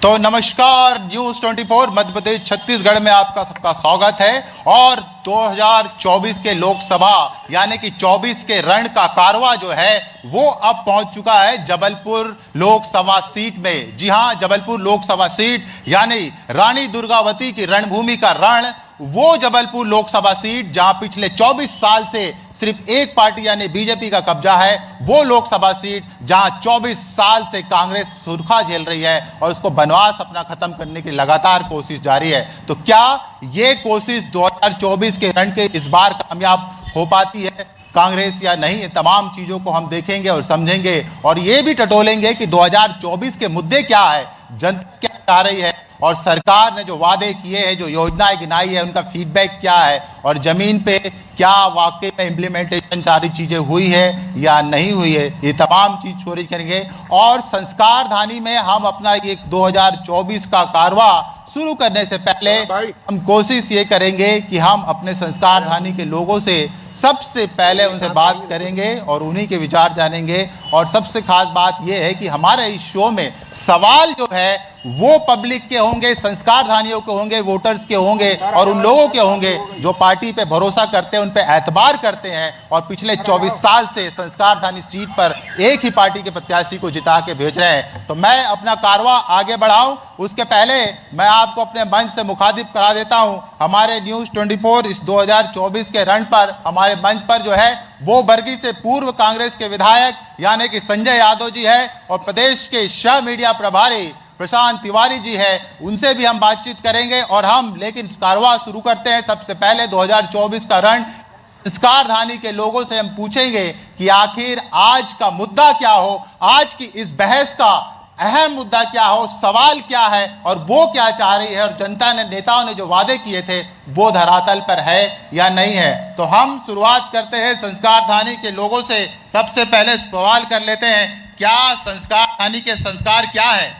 तो नमस्कार, न्यूज 24 मध्य प्रदेश छत्तीसगढ़ में आपका सबका स्वागत है। और 2024 के लोकसभा यानी कि 24 के रण का कारवा जो है वो अब पहुंच चुका है जबलपुर लोकसभा सीट में। जी हां, जबलपुर लोकसभा सीट यानी रानी दुर्गावती की रणभूमि का रण, वो जबलपुर लोकसभा सीट जहां पिछले 24 साल से सिर्फ एक पार्टी यानी बीजेपी का कब्जा है, वो लोकसभा सीट जहां 24 साल से कांग्रेस सुरखा झेल रही है और उसको बनवास अपना खत्म करने की लगातार कोशिश जारी है। तो क्या ये कोशिश 2024 के रण के इस बार कामयाब हो पाती है कांग्रेस या नहीं? ये तमाम चीजों को हम देखेंगे और समझेंगे और ये भी टटोलेंगे कि 2024 के मुद्दे क्या है, जनता क्या चाह रही है और सरकार ने जो वादे किए हैं, जो योजनाएं गिनाई है, उनका फीडबैक क्या है और जमीन पे क्या वाकई में इम्प्लीमेंटेशन सारी चीजें हुई है या नहीं हुई है, ये तमाम चीज चोरी करेंगे। और संस्कार धानी में हम अपना ये 2024 का कारवा शुरू करने से पहले हम कोशिश ये करेंगे कि हम अपने संस्कार धानी के लोगों से सबसे पहले उनसे बात करेंगे और उन्हीं के विचार जानेंगे। और सबसे खास बात यह है कि हमारे इस शो में सवाल जो है वो पब्लिक के होंगे, संस्कार धानियों के होंगे, वोटर्स के होंगे और उन लोगों के होंगे जो पार्टी पे भरोसा करते हैं, उन पे एतबार करते हैं और पिछले 24 साल से संस्कार धानी सीट पर एक ही पार्टी के प्रत्याशी को जिता के भेज रहे हैं। तो मैं अपना कारवा आगे बढ़ाऊं उसके पहले मैं आपको अपने मंच से मुखातिब करा देता हूं। हमारे न्यूज 24 इस 2024 के रण पर हमारे मंच पर जो है वो बरगी से पूर्व कांग्रेस के विधायक यानी कि संजय यादव जी है और प्रदेश के शाह मीडिया प्रभारी प्रशांत तिवारी जी है, उनसे भी हम बातचीत करेंगे। और हम लेकिन कारवा शुरू करते हैं। सबसे पहले 2024 का रण संस्कार धानी के लोगों से हम पूछेंगे कि आखिर आज का मुद्दा क्या हो, आज की इस बहस का अहम मुद्दा क्या हो, सवाल क्या है और वो क्या चाह रही है और जनता ने, नेताओं ने जो वादे किए थे वो धरातल पर है या नहीं है। तो हम शुरुआत करते हैं संस्कार धानी के लोगों से। सबसे पहले सवाल कर लेते हैं, क्या संस्कार धानी के संस्कार क्या है?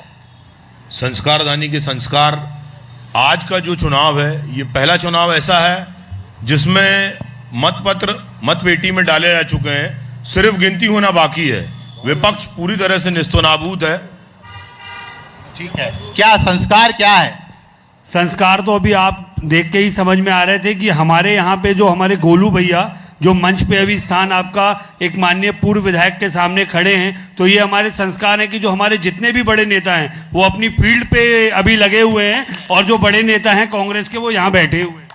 संस्कार धानी के संस्कार, आज का जो चुनाव है ये पहला चुनाव ऐसा है जिसमें मतपत्र मतपेटी में डाले जा चुके हैं, सिर्फ गिनती होना बाकी है। विपक्ष पूरी तरह से निस्तनाबूद है। ठीक है, क्या संस्कार क्या है? संस्कार तो अभी आप देख के ही समझ में आ रहे थे कि हमारे यहाँ पे जो हमारे गोलू भैया जो मंच पे अभी स्थान आपका एक माननीय पूर्व विधायक के सामने खड़े हैं, तो ये हमारे संस्कार है कि जो हमारे जितने भी बड़े नेता हैं वो अपनी फील्ड पे अभी लगे हुए हैं और जो बड़े नेता हैं कांग्रेस के वो यहाँ बैठे हुए हैं।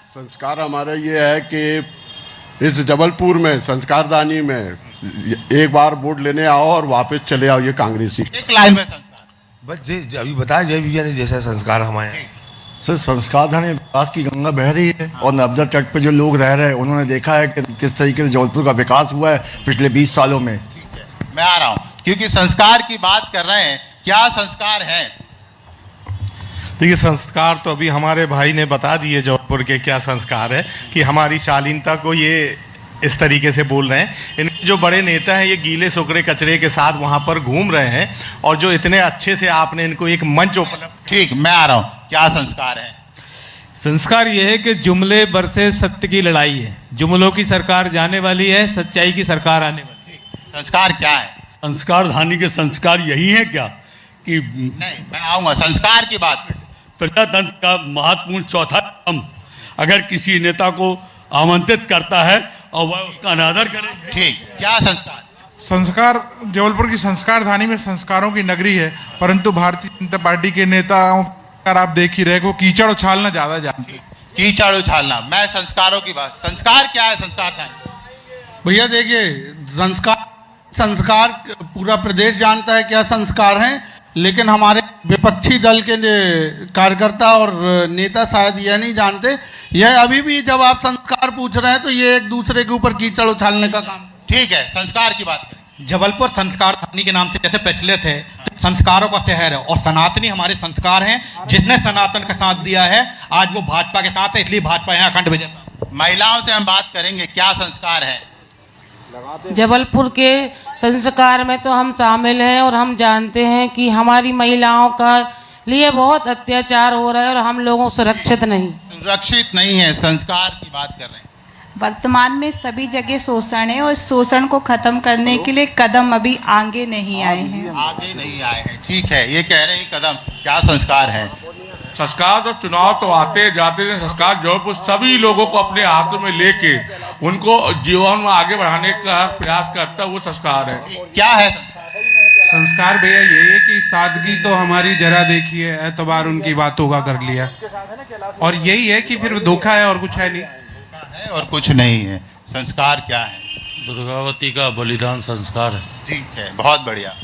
संस्कार हमारा ये है कि इस जबलपुर में संस्कार दानी में एक बार वोट लेने आओ और वापस चले आओ, ये कांग्रेसी। एक लाइन में संस्कार बस जी अभी बताया जय भैया ने जैसा संस्कार हमारे सर, संस्कार धानी विकास की गंगा बह रही है और नर्मदा तट पे जो लोग रह रहे हैं उन्होंने देखा है कि किस तरीके से जबलपुर का विकास हुआ है पिछले 20 सालों में। ठीक है, मैं आ रहा हूँ क्योंकि संस्कार की बात कर रहे हैं। क्या संस्कार है? देखिए, संस्कार तो अभी हमारे भाई ने बता दिए जबलपुर के क्या संस्कार है कि हमारी शालीनता को ये इस तरीके से बोल रहे हैं। इनके जो बड़े नेता हैं ये गीले सुकड़े कचरे के साथ वहाँ पर घूम रहे हैं और जो इतने अच्छे से आपने इनको एक मंच उपलब्ध। ठीक, मैं आ रहा हूँ, क्या संस्कार है? संस्कार ये है कि जुमले बरसे सत्य की लड़ाई है, जुमलों की सरकार जाने वाली है, सच्चाई की सरकार आने वाली है। संस्कार क्या है? संस्कार धानी के संस्कार यही है क्या कि नहीं, मैं आऊंगा संस्कार की बात। प्रजातंत्र का महत्वपूर्ण चौथा स्तंभ अगर किसी नेता को आमंत्रित करता है और वह उसका अनादर करे। ठीक, क्या संस्कार? संस्कार, जबलपुर की संस्कार धानी में संस्कारों की नगरी है, परंतु भारतीय जनता पार्टी के नेताओं आप देख ही रहे को कीचड़ उछालना ज्यादा जानते। कीचड़ उछालना, मैं संस्कारों की बात। संस्कार क्या है संस्कार धानी? भैया देखिए, संस्कार पूरा प्रदेश जानता है क्या संस्कार हैं, लेकिन हमारे विपक्षी दल के कार्यकर्ता और नेता शायद यह नहीं जानते। यह अभी भी जब आप संस्कार पूछ रहे हैं तो ये एक दूसरे के ऊपर कीचड़ उछालने का काम। ठीक है, संस्कार की बात करें। जबलपुर संस्कार धानी के नाम से जैसे प्रचलित है, संस्कारों का शहर है और सनातनी हमारे संस्कार हैं। जिसने सनातन का साथ दिया है आज वो भाजपा के साथ है, इसलिए भाजपा यहाँ अखंड विजय। महिलाओं से हम बात करेंगे, क्या संस्कार है? जबलपुर के संस्कार में तो हम शामिल हैं और हम जानते हैं कि हमारी महिलाओं का लिए बहुत अत्याचार हो रहा है और हम लोगों सुरक्षित नहीं है। संस्कार की बात कर रहे हैं। वर्तमान में सभी जगह शोषण है और इस शोषण को खत्म करने के लिए कदम अभी आगे नहीं आए हैं। आगे नहीं आए हैं, ठीक है। ये कह रहे हैं कदम, क्या संस्कार है? संस्कार तो चुनाव तो आते जाते हैं, संस्कार जबलपुर सभी लोगों को अपने हाथ में लेके उनको जीवन में आगे बढ़ाने का प्रयास करता है, वो संस्कार है। क्या है संस्कार? भैया ये है कि सादगी तो हमारी जरा देखिए, एतबार उनकी बातों का कर लिया, और यही है कि फिर धोखा है और कुछ है नहीं, और कुछ नहीं है। संस्कार क्या है? दुर्गावती का बलिदान संस्कार है। ठीक है, बहुत बढ़िया।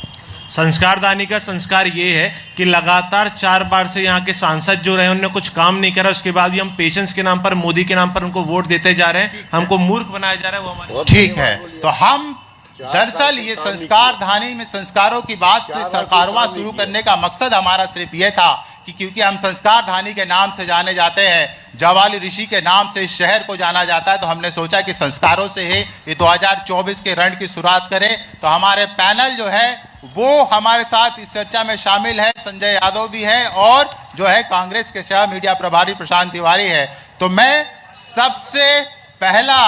संस्कारदानी का संस्कार ये है कि लगातार 4 बार से यहाँ के सांसद जो रहे उन्होंने कुछ काम नहीं करा, उसके बाद भी हम पेशेंस के नाम पर, मोदी के नाम पर उनको वोट देते जा रहे हैं, हमको मूर्ख बनाया जा रहा है, वो हमारे। ठीक है, तो हम दरअसल ये संस्कार धानी में संस्कारों की बात से कारवां शुरू करने का मकसद हमारा सिर्फ ये था कि क्योंकि हम संस्कार धानी के नाम से जाने जाते हैं, जवाली ऋषि के नाम से इस शहर को जाना जाता है, तो हमने सोचा कि संस्कारों से ही ये 2024 के रण की शुरुआत करें। तो हमारे पैनल जो है वो हमारे साथ इस चर्चा में शामिल है। संजय यादव भी है और जो है कांग्रेस के सह मीडिया प्रभारी प्रशांत तिवारी है। तो मैं सबसे पहला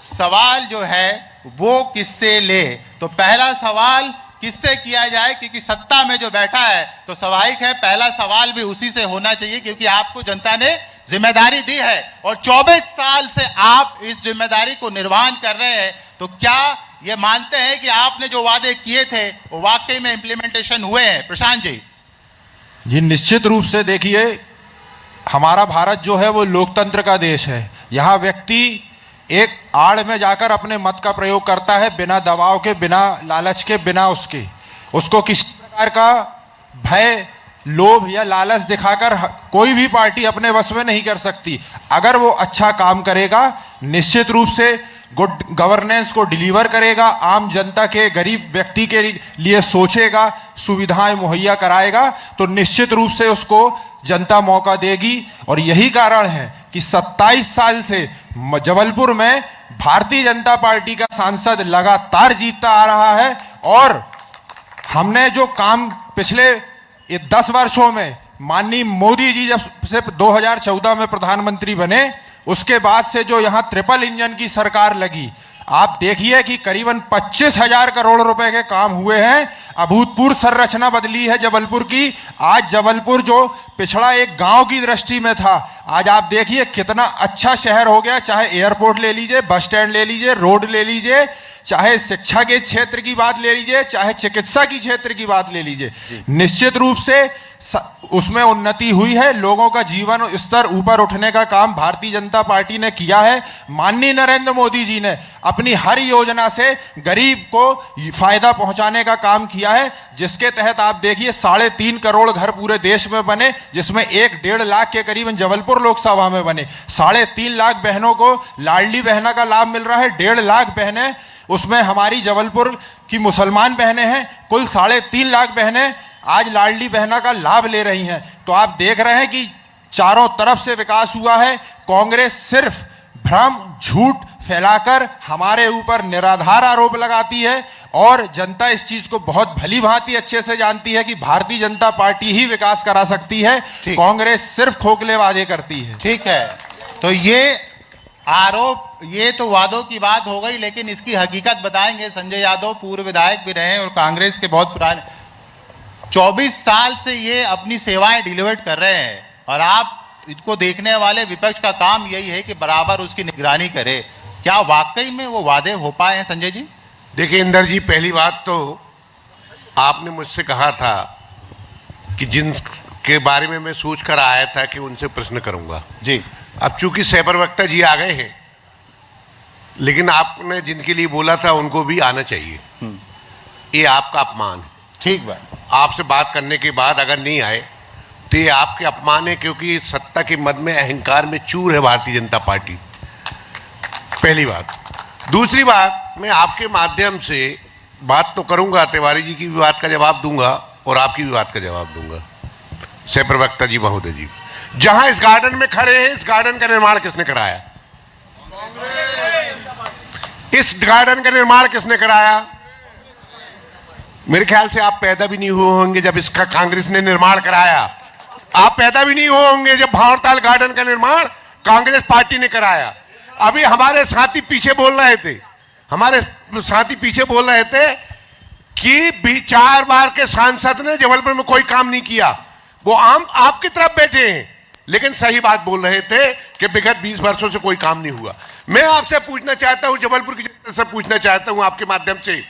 सवाल जो है वो किससे ले, तो पहला सवाल किससे किया जाए, क्योंकि सत्ता में जो बैठा है तो स्वाभाविक है पहला सवाल भी उसी से होना चाहिए, क्योंकि आपको जनता ने जिम्मेदारी दी है और 24 साल से आप इस जिम्मेदारी को निर्वहन कर रहे हैं। तो क्या ये मानते हैं कि आपने जो वादे किए थे वो वाकई में इंप्लीमेंटेशन हुए हैं? प्रशांत जी। जी निश्चित रूप से देखिए, हमारा भारत जो है वो लोकतंत्र का देश है। यहाँ व्यक्ति एक आड़ में जाकर अपने मत का प्रयोग करता है, बिना दबाव के, बिना लालच के, बिना उसको किसी प्रकार का भय, लोभ या लालच दिखाकर कोई भी पार्टी अपने वश में नहीं कर सकती। अगर वो अच्छा काम करेगा, निश्चित रूप से गुड गवर्नेंस को डिलीवर करेगा, आम जनता के, गरीब व्यक्ति के लिए सोचेगा, सुविधाएं मुहैया कराएगा, तो निश्चित रूप से उसको जनता मौका देगी। और यही कारण है कि 27 साल से जबलपुर में भारतीय जनता पार्टी का सांसद लगातार जीतता आ रहा है। और हमने जो काम पिछले 10 वर्षों में, माननीय मोदी जी जब से 2014 में प्रधानमंत्री बने, उसके बाद से जो यहाँ ट्रिपल इंजन की सरकार लगी, आप देखिए कि करीबन 25,000 करोड़ रुपए के काम हुए हैं। अभूतपूर्व संरचना बदली है जबलपुर की। आज जबलपुर जो पिछड़ा एक गांव की दृष्टि में था, आज आप देखिए कितना अच्छा शहर हो गया। चाहे एयरपोर्ट ले लीजिए, बस स्टैंड ले लीजिए, रोड ले लीजिए, चाहे शिक्षा के क्षेत्र की बात ले लीजिए, चाहे चिकित्सा की क्षेत्र की बात ले लीजिए, निश्चित रूप से उसमें उन्नति हुई है। लोगों का जीवन स्तर ऊपर उठने का काम भारतीय जनता पार्टी ने किया है। माननीय नरेंद्र मोदी जी ने अपनी हर योजना से गरीब को फायदा पहुंचाने का काम किया है, जिसके तहत आप देखिए 3.5 करोड़ घर पूरे देश में बने, जिसमें 1.5 लाख के करीबन जबलपुर लोकसभा में बने। 3.5 लाख बहनों को लाडली बहना का लाभ मिल रहा है। 1.5 लाख बहनें, उसमें हमारी जबलपुर की मुसलमान बहनें हैं। कुल 3.5 लाख बहनें आज लाडली बहना का लाभ ले रही हैं। तो आप देख रहे हैं कि चारों तरफ से विकास हुआ है। कांग्रेस सिर्फ भ्रम, झूठ फैलाकर हमारे ऊपर निराधार आरोप लगाती है, और जनता इस चीज को बहुत भली भांति अच्छे से जानती है कि भारतीय जनता पार्टी ही विकास करा सकती है, कांग्रेस सिर्फ खोखले वादे करती है। ठीक है, तो ये आरोप, ये तो वादों की बात हो गई, लेकिन इसकी हकीकत बताएंगे। संजय यादव पूर्व विधायक भी रहे और कांग्रेस के बहुत पुराने, 24 साल से ये अपनी सेवाएं डिलीवर कर रहे हैं, और आप इसको देखने वाले विपक्ष का काम यही है कि बराबर उसकी निगरानी करे। क्या वाकई में वो वादे हो पाए हैं संजय जी? देखिए इंदर जी, पहली बात तो आपने मुझसे कहा था कि जिन के बारे में मैं सोच कर आया था कि उनसे प्रश्न करूंगा जी। अब चूंकि सहप्रवक्ता जी आ गए हैं, लेकिन आपने जिनके लिए बोला था उनको भी आना चाहिए। ये आपका अपमान है। ठीक बात। आपसे बात करने के बाद अगर नहीं आए तो ये आपके अपमान है, क्योंकि सत्ता के मद में, अहंकार में चूर है भारतीय जनता पार्टी। पहली बात। दूसरी बात, मैं आपके माध्यम से बात तो करूंगा, तिवारी जी की भी बात का जवाब दूंगा और आपकी भी बात का जवाब दूंगा। सहप्रवक्ता जी महोदय जी, जहां इस गार्डन में खड़े हैं, इस गार्डन का निर्माण किसने कराया? इस गार्डन का निर्माण किसने कराया? मेरे ख्याल से आप पैदा भी नहीं हुए होंगे जब इसका कांग्रेस ने निर्माण कराया। आप पैदा भी नहीं हुए होंगे जब भावरताल गार्डन का निर्माण कांग्रेस पार्टी ने कराया। अभी हमारे साथी पीछे बोल रहे थे, हमारे साथी पीछे बोल रहे थे कि 4 बार के सांसद ने जबलपुर में कोई काम नहीं किया। वो आम आपकी तरफ बैठे हैं, लेकिन सही बात बोल रहे थे कि विगत 20 वर्षों से कोई काम नहीं हुआ। मैं आपसे पूछना चाहता हूं, जबलपुर की जनता से पूछना चाहता हूं आपके माध्यम से,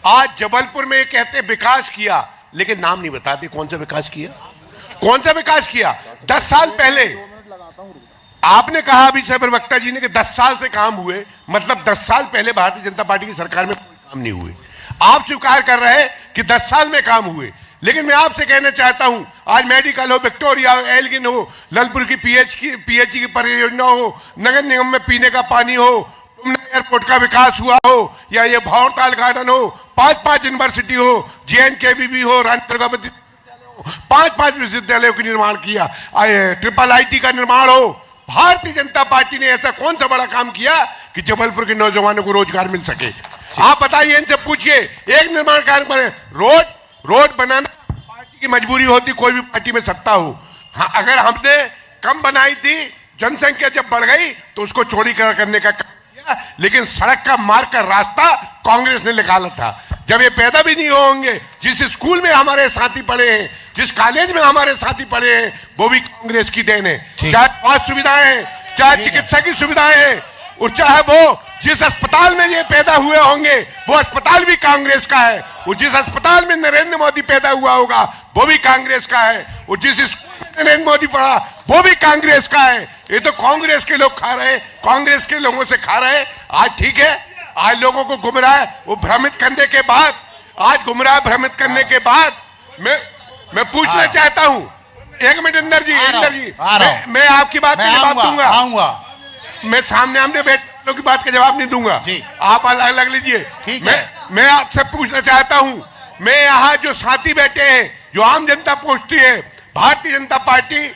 आज जबलपुर में ये कहते विकास किया, लेकिन नाम नहीं बताते कौन सा विकास किया, कौन सा विकास किया। 10 साल पहले आपने कहा अभी से प्रवक्ता जी ने कि 10 साल से काम हुए, मतलब 10 साल पहले भारतीय जनता पार्टी की सरकार में कोई काम नहीं हुए। आप स्वीकार कर रहे हैं कि 10 साल में काम हुए, लेकिन मैं आपसे कहना चाहता हूं, आज मेडिकल हो, विक्टोरिया हो, एल्गिन हो, ललपुर की पीएचई की परियोजना हो, नगर निगम में पीने का पानी हो, एयरपोर्ट का विकास हुआ हो, या ये भौरताल गार्डन हो, 5 यूनिवर्सिटी हो, JNKVB हो, रानी दुर्गावती 5 विश्वविद्यालयों का निर्माण किया, ट्रिपल IT का निर्माण हो। भारतीय जनता पार्टी ने ऐसा कौन सा बड़ा काम किया कि जबलपुर के नौजवानों को रोजगार मिल सके? आप बताइए, इनसे पूछिए, एक निर्माण कार्य बने, रोड बनाना पार्टी की मजबूरी होती, कोई भी पार्टी में सत्ता हो। हाँ, अगर हमने कम बनाई थी, जनसंख्या जब बढ़ गई तो उसको चौड़ीकरण करने का काम किया, लेकिन सड़क का मार्ग का रास्ता कांग्रेस ने निकाला था। जब ये पैदा भी नहीं होंगे, जिस स्कूल में हमारे साथी पढ़े हैं, जिस कॉलेज में हमारे साथी पढ़े हैं, वो भी कांग्रेस की देन है। चाहे स्वास्थ्य सुविधाएं हैं, चाहे चिकित्सा की सुविधाएं हैं, और चाहे वो जिस अस्पताल में ये पैदा हुए होंगे वो अस्पताल भी कांग्रेस का है, और जिस अस्पताल में नरेंद्र मोदी पैदा हुआ होगा वो भी कांग्रेस का है, और जिस स्कूल में नरेंद्र मोदी पढ़ा वो भी कांग्रेस का है। ये तो कांग्रेस के लोग खा रहे हैं, कांग्रेस के लोगों से खा रहे हैं। आज ठीक है, आज लोगों को गुमराह वो भ्रमित करने के बाद, आज गुमराह भ्रमित करने के बाद मैं पूछना चाहता हूं, 1 मिनट इंदर जी, मैं आपकी बात का जवाब दूंगा, मैं सामने आमने बैठ की बात का जवाब नहीं दूंगा, आप अलग लीजिए। मैं आपसे पूछना चाहता हूं, मैं यहाँ जो साथी बैठे हैं, जो आम जनता पूछती है, भारतीय जनता पार्टी,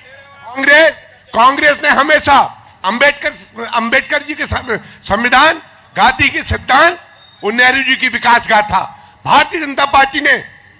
कांग्रेस ने हमेशा अंबेडकर जी के संविधान, गांधी के सिद्धांत और नेहरू जी की विकास गाथा, भारतीय जनता पार्टी ने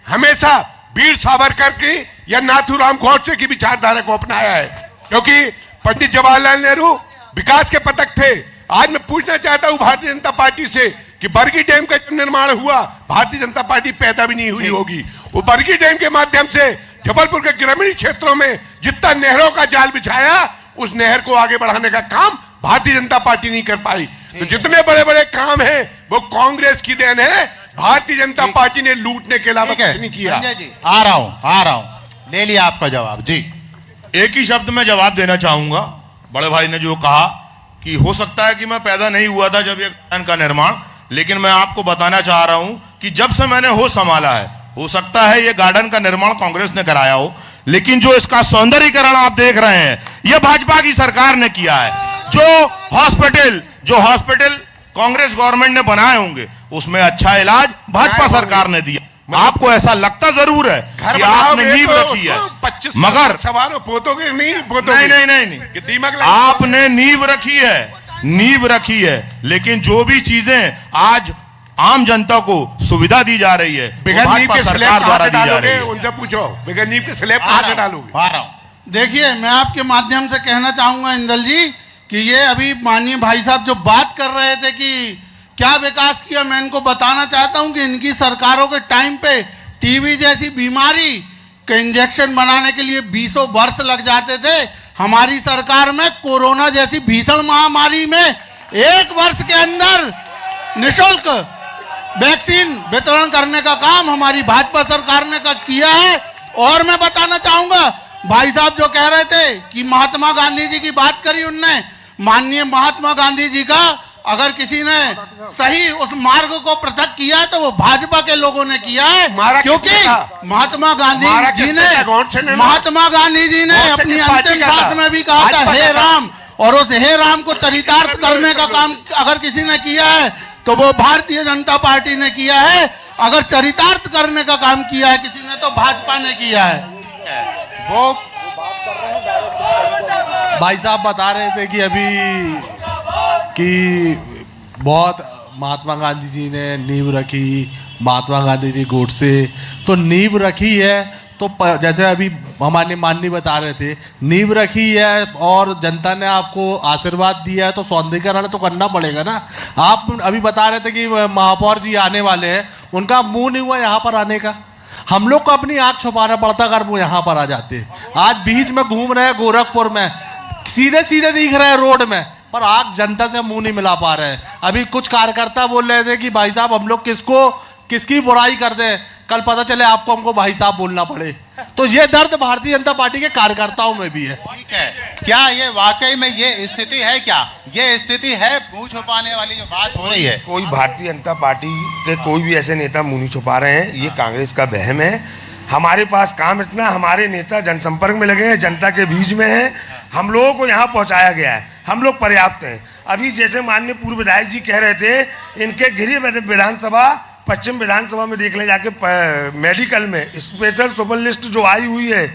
हमेशा वीर सावरकर की या नाथूराम गोडसे की विचारधारा को अपनाया है, क्योंकि पंडित जवाहरलाल नेहरू विकास के पथक थे। आज मैं पूछना चाहता हूं भारतीय जनता पार्टी से कि बरगी डैम का निर्माण हुआ, भारतीय जनता पार्टी पैदा भी नहीं हुई होगी। वो बरगी डैम के माध्यम से जबलपुर के ग्रामीण क्षेत्रों में जितना नहरों का जाल बिछाया, उस नहर को आगे बढ़ाने का काम भारतीय जनता पार्टी नहीं कर पाई। तो जितने बड़े बड़े काम है वो कांग्रेस की देन है, भारतीय जनता पार्टी ने लूटने के अलावा कुछ नहीं किया। आ रहा हूं, ले लिया आपका जवाब जी। एक ही शब्द में जवाब देना चाहूंगा, बड़े भाई ने जो कहा कि हो सकता है कि मैं पैदा नहीं हुआ था जब ये गार्डन का निर्माण, लेकिन मैं आपको बताना चाह रहा हूं कि जब से मैंने होश संभाला है, हो सकता है ये गार्डन का निर्माण कांग्रेस ने कराया हो, लेकिन जो इसका सौंदर्यीकरण आप देख रहे हैं ये भाजपा की सरकार ने किया है। जो हॉस्पिटल कांग्रेस गवर्नमेंट ने बनाए होंगे उसमें अच्छा इलाज भाजपा सरकार ने दिया। आपको ऐसा लगता जरूर है कि आपने नींव रखी है, मगर सवारों पोतों के नहीं, आपने नींव रखी है, लेकिन जो भी चीजें आज आम जनता को सुविधा दी जा रही है, बिगड़ नींव के स्लैब द्वारा दी जा रही है। उनसे पूछो, बिगड़ नींव के स्लैब कहां से डालोगे? देखिए, मैं आपके माध्यम से कहना चाहूंगा इंदल जी कि ये अभी माननीय भाई साहब जो बात कर रहे थे कि क्या विकास किया, मैं इनको बताना चाहता हूं कि इनकी सरकारों के टाइम पे टीबी जैसी बीमारी के इंजेक्शन बनाने के लिए 20 वर्ष लग जाते थे। हमारी सरकार में कोरोना जैसी भीषण महामारी में 1 वर्ष के अंदर निःशुल्क वैक्सीन वितरण करने का काम हमारी भाजपा सरकार ने किया है। और मैं बताना चाहूंगा, भाई साहब जो कह रहे थे कि महात्मा गांधी जी की बात करी उनने, माननीय महात्मा गांधी जी का अगर किसी ने सही उस मार्ग को पृथक किया है तो वो भाजपा के लोगों ने किया है, क्योंकि महात्मा गांधी जी ने अपनी अंतिम सांस में भी कहा था हे राम, और उस हे राम को चरितार्थ करने का काम अगर किसी ने किया है तो वो भारतीय जनता पार्टी ने किया है। अगर चरितार्थ करने का काम किया है किसी ने तो भाजपा ने किया है। वो भाई साहब बता रहे थे कि अभी कि बहुत महात्मा गांधी जी ने नींव रखी, महात्मा गांधी जी गोडसे, तो नींव रखी है तो जैसे अभी हमारे माननीय बता रहे थे, नींव रखी है और जनता ने आपको आशीर्वाद दिया है तो सौंदर्यीकरण तो करना पड़ेगा ना। आप अभी बता रहे थे कि महापौर जी आने वाले हैं, उनका मुंह नहीं हुआ यहाँ पर आने का। हम लोग को अपनी आँख छुपाना पड़ता अगर वो यहाँ पर आ जाते। आज बीच में घूम रहे हैं गोरखपुर में, सीधे सीधे दिख रहे हैं रोड में, पर आप जनता से मुंह नहीं मिला पा रहे हैं। अभी कुछ कार्यकर्ता बोल रहे थे कि भाई साहब हम लोग किसकी बुराई कर दें, कल पता चले आपको हमको भाई साहब बोलना पड़े। तो ये दर्द भारतीय जनता पार्टी के कार्यकर्ताओं में भी है। ठीक है, क्या ये वाकई में ये स्थिति है? क्या ये स्थिति है मुंह छुपाने वाली जो बात हो रही है? कोई भारतीय जनता पार्टी के कोई भी ऐसे नेता मुंह नहीं छुपा रहे हैं, ये कांग्रेस का वहम है। हमारे पास काम इतना, हमारे नेता जनसंपर्क में लगे हैं, जनता के बीच में हैं, हम लोगों को यहाँ पहुँचाया गया है, हम लोग पर्याप्त हैं। अभी जैसे माननीय पूर्व विधायक जी कह रहे थे, इनके गृह विधानसभा पश्चिम विधानसभा में देख ले जाके मेडिकल में स्पेशल सुपर लिस्ट जो आई हुई है,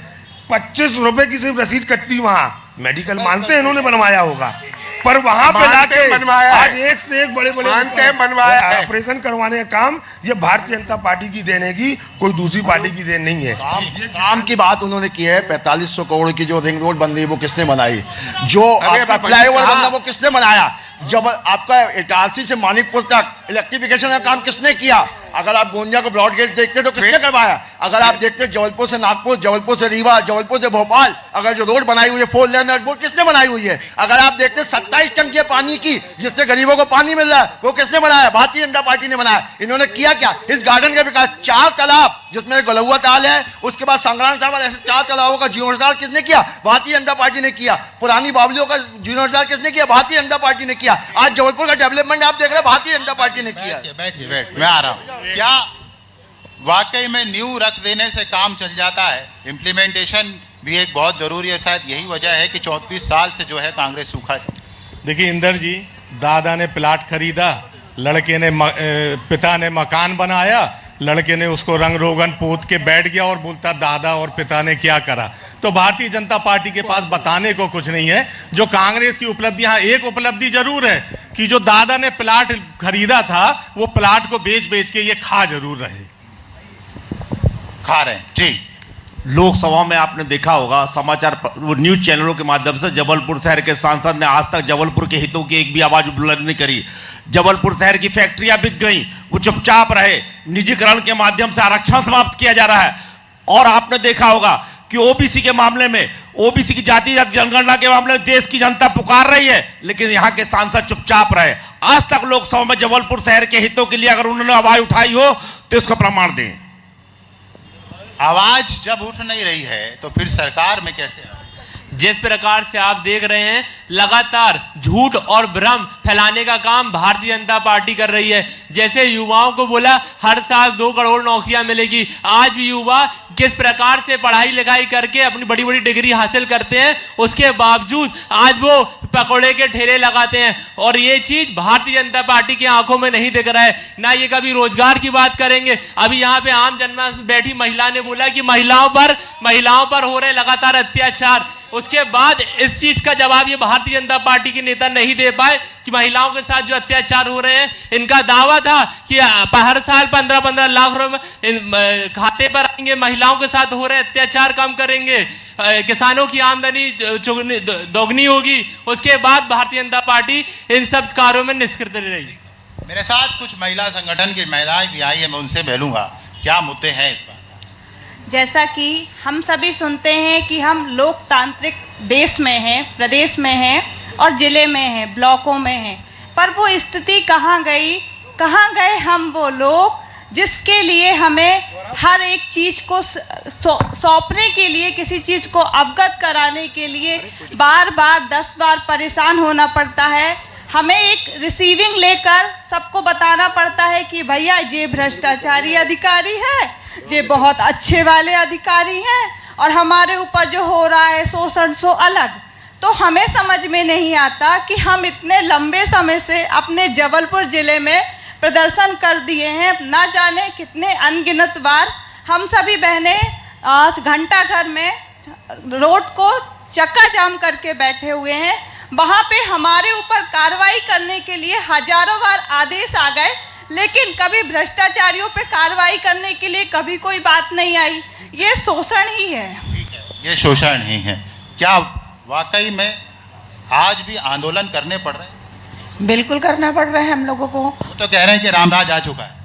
25 रुपए की सिर्फ रसीद कटती। वहाँ मेडिकल मानते हैं इन्होंने बनवाया होगा, पर वहां पे लाके बनवाया आज एक से एक बड़े बड़े बनवाया ऑपरेशन करवाने का काम ये भारतीय जनता पार्टी की देने की, कोई दूसरी पार्टी की देन नहीं है। काम की बात उन्होंने की है। 4500 करोड़ की जो रिंग रोड बन रही है वो किसने बनाई? जो आपका फ्लाईओवर बन रहा वो किसने बनाया? जब आपका इटारसी से मानिकपुर तक इलेक्ट्रिफिकेशन का काम किसने किया? अगर आप गोंदिया को ब्रॉड गेज देखते तो किसने करवाया? अगर आप देखते जबलपुर से नागपुर, जबलपुर से रीवा, जबलपुर से भोपाल, अगर जो रोड बनाई हुई है 4 लेन वो किसने बनाई हुई है? अगर आप देखते 27 टंकी पानी की जिससे गरीबों को पानी मिल रहा है वो किसने बनाया? भारतीय जनता पार्टी ने बनाया। इन्होंने किया क्या? इस गार्डन का विकास, 4 तालाब जिसमें गलौआ ताल है, उसके बाद संग्राम साहब, ऐसे 4 तालाबों का जीर्णोद्धार किसने किया? भारतीय जनता पार्टी ने किया। पुरानी बावलियों का जीर्णोद्धार किसने किया? भारतीय जनता पार्टी ने किया। आज जबलपुर का डेवलपमेंट आप देख रहे हैं, भारतीय जनता पार्टी ने किया। बैठिए, मैं आ रहा हूँ। क्या वाकई में न्यू रख देने से काम चल जाता है? इम्प्लीमेंटेशन भी एक बहुत जरूरी है। शायद यही वजह है कि 34 साल से जो है कांग्रेस सूखा है। देखिए इंदर जी, दादा ने प्लाट खरीदा, लड़के ने पिता ने मकान बनाया, लड़के ने उसको रंग रोगन पोत के बैठ गया और बोलता दादा और पिता ने क्या करा। तो भारतीय जनता पार्टी के पास बताने को कुछ नहीं है। जो कांग्रेस की उपलब्धि, हाँ एक उपलब्धि जरूर है कि जो दादा ने प्लाट खरीदा था वो प्लाट को बेच बेच के ये खा जरूर रहे, खा रहे हैं जी। लोकसभा में आपने देखा होगा समाचार न्यूज चैनलों के माध्यम से, जबलपुर शहर के सांसद ने आज तक जबलपुर के हितों की एक भी आवाज बुलंद नहीं करी। जबलपुर शहर की फैक्ट्रियां बिक गई, वो चुपचाप रहे। निजीकरण के माध्यम से आरक्षण समाप्त किया जा रहा है। और आपने देखा होगा कि ओबीसी के मामले में, ओबीसी की जाति जनगणना के मामले में देश की जनता पुकार रही है, लेकिन यहाँ के सांसद चुपचाप रहे। आज तक लोकसभा में जबलपुर शहर के हितों के लिए अगर उन्होंने आवाज उठाई हो तो इसका प्रमाण दें। आवाज जब उठ नहीं रही है तो फिर सरकार में कैसे? जिस प्रकार से आप देख रहे हैं, लगातार झूठ और भ्रम फैलाने का काम भारतीय जनता पार्टी कर रही है। जैसे युवाओं को बोला हर साल 2 करोड़ नौकरियां मिलेगी, आज भी युवा किस प्रकार से पढ़ाई लिखाई करके अपनी बड़ी बड़ी डिग्री हासिल करते हैं, उसके बावजूद आज वो पकौड़े के ठेले लगाते हैं। और ये चीज भारतीय जनता पार्टी की आंखों में नहीं दिख रहा है। ना ये कभी रोजगार की बात करेंगे। अभी यहाँ पे आम जनता बैठी महिला ने बोला कि महिलाओं पर हो रहे लगातार अत्याचार। उसके बाद इस चीज का जवाब ये भारतीय जनता पार्टी के नेता नहीं दे पाए कि महिलाओं के साथ जो अत्याचार हो रहे हैं। इनका दावा था कि हर साल 15-15 लाख रुपए खाते पर आएंगे, महिलाओं के साथ हो रहे अत्याचार कम करेंगे, किसानों की आमदनी दोगुनी होगी। उसके बाद भारतीय जनता पार्टी इन सब कार्यों में निष्क्रिय रही। मेरे साथ कुछ महिला संगठन की महिलाएं भी आई है, मैं उनसे मिलूंगा। क्या मुद्दे हैं इस पर? जैसा कि हम सभी सुनते हैं कि हम लोकतांत्रिक देश में हैं, प्रदेश में हैं और जिले में हैं, ब्लॉकों में हैं, पर वो स्थिति कहाँ गई? कहाँ गए हम वो लोग जिसके लिए हमें हर एक चीज़ को सौंपने के लिए, किसी चीज़ को अवगत कराने के लिए बार बार 10 बार परेशान होना पड़ता है। हमें एक रिसीविंग लेकर सबको बताना पड़ता है कि भैया ये भ्रष्टाचारी अधिकारी है, ये बहुत अच्छे वाले अधिकारी हैं, और हमारे ऊपर जो हो रहा है शोषण सो अलग। तो हमें समझ में नहीं आता कि हम इतने लंबे समय से अपने जबलपुर ज़िले में प्रदर्शन कर दिए हैं, ना जाने कितने अनगिनत बार हम सभी बहनें घंटा घर में रोड को चक्का जाम करके बैठे हुए हैं। वहाँ पे हमारे ऊपर कार्रवाई करने के लिए हजारों बार आदेश आ गए, लेकिन कभी भ्रष्टाचारियों पे कार्रवाई करने के लिए कभी कोई बात नहीं आई। ये शोषण ही है। ये शोषण ही है। क्या वाकई में आज भी आंदोलन करने पड़ रहे हैं? बिल्कुल करना पड़ रहा है हम लोगों को। वो तो कह रहे हैं कि रामराज आ चुका है।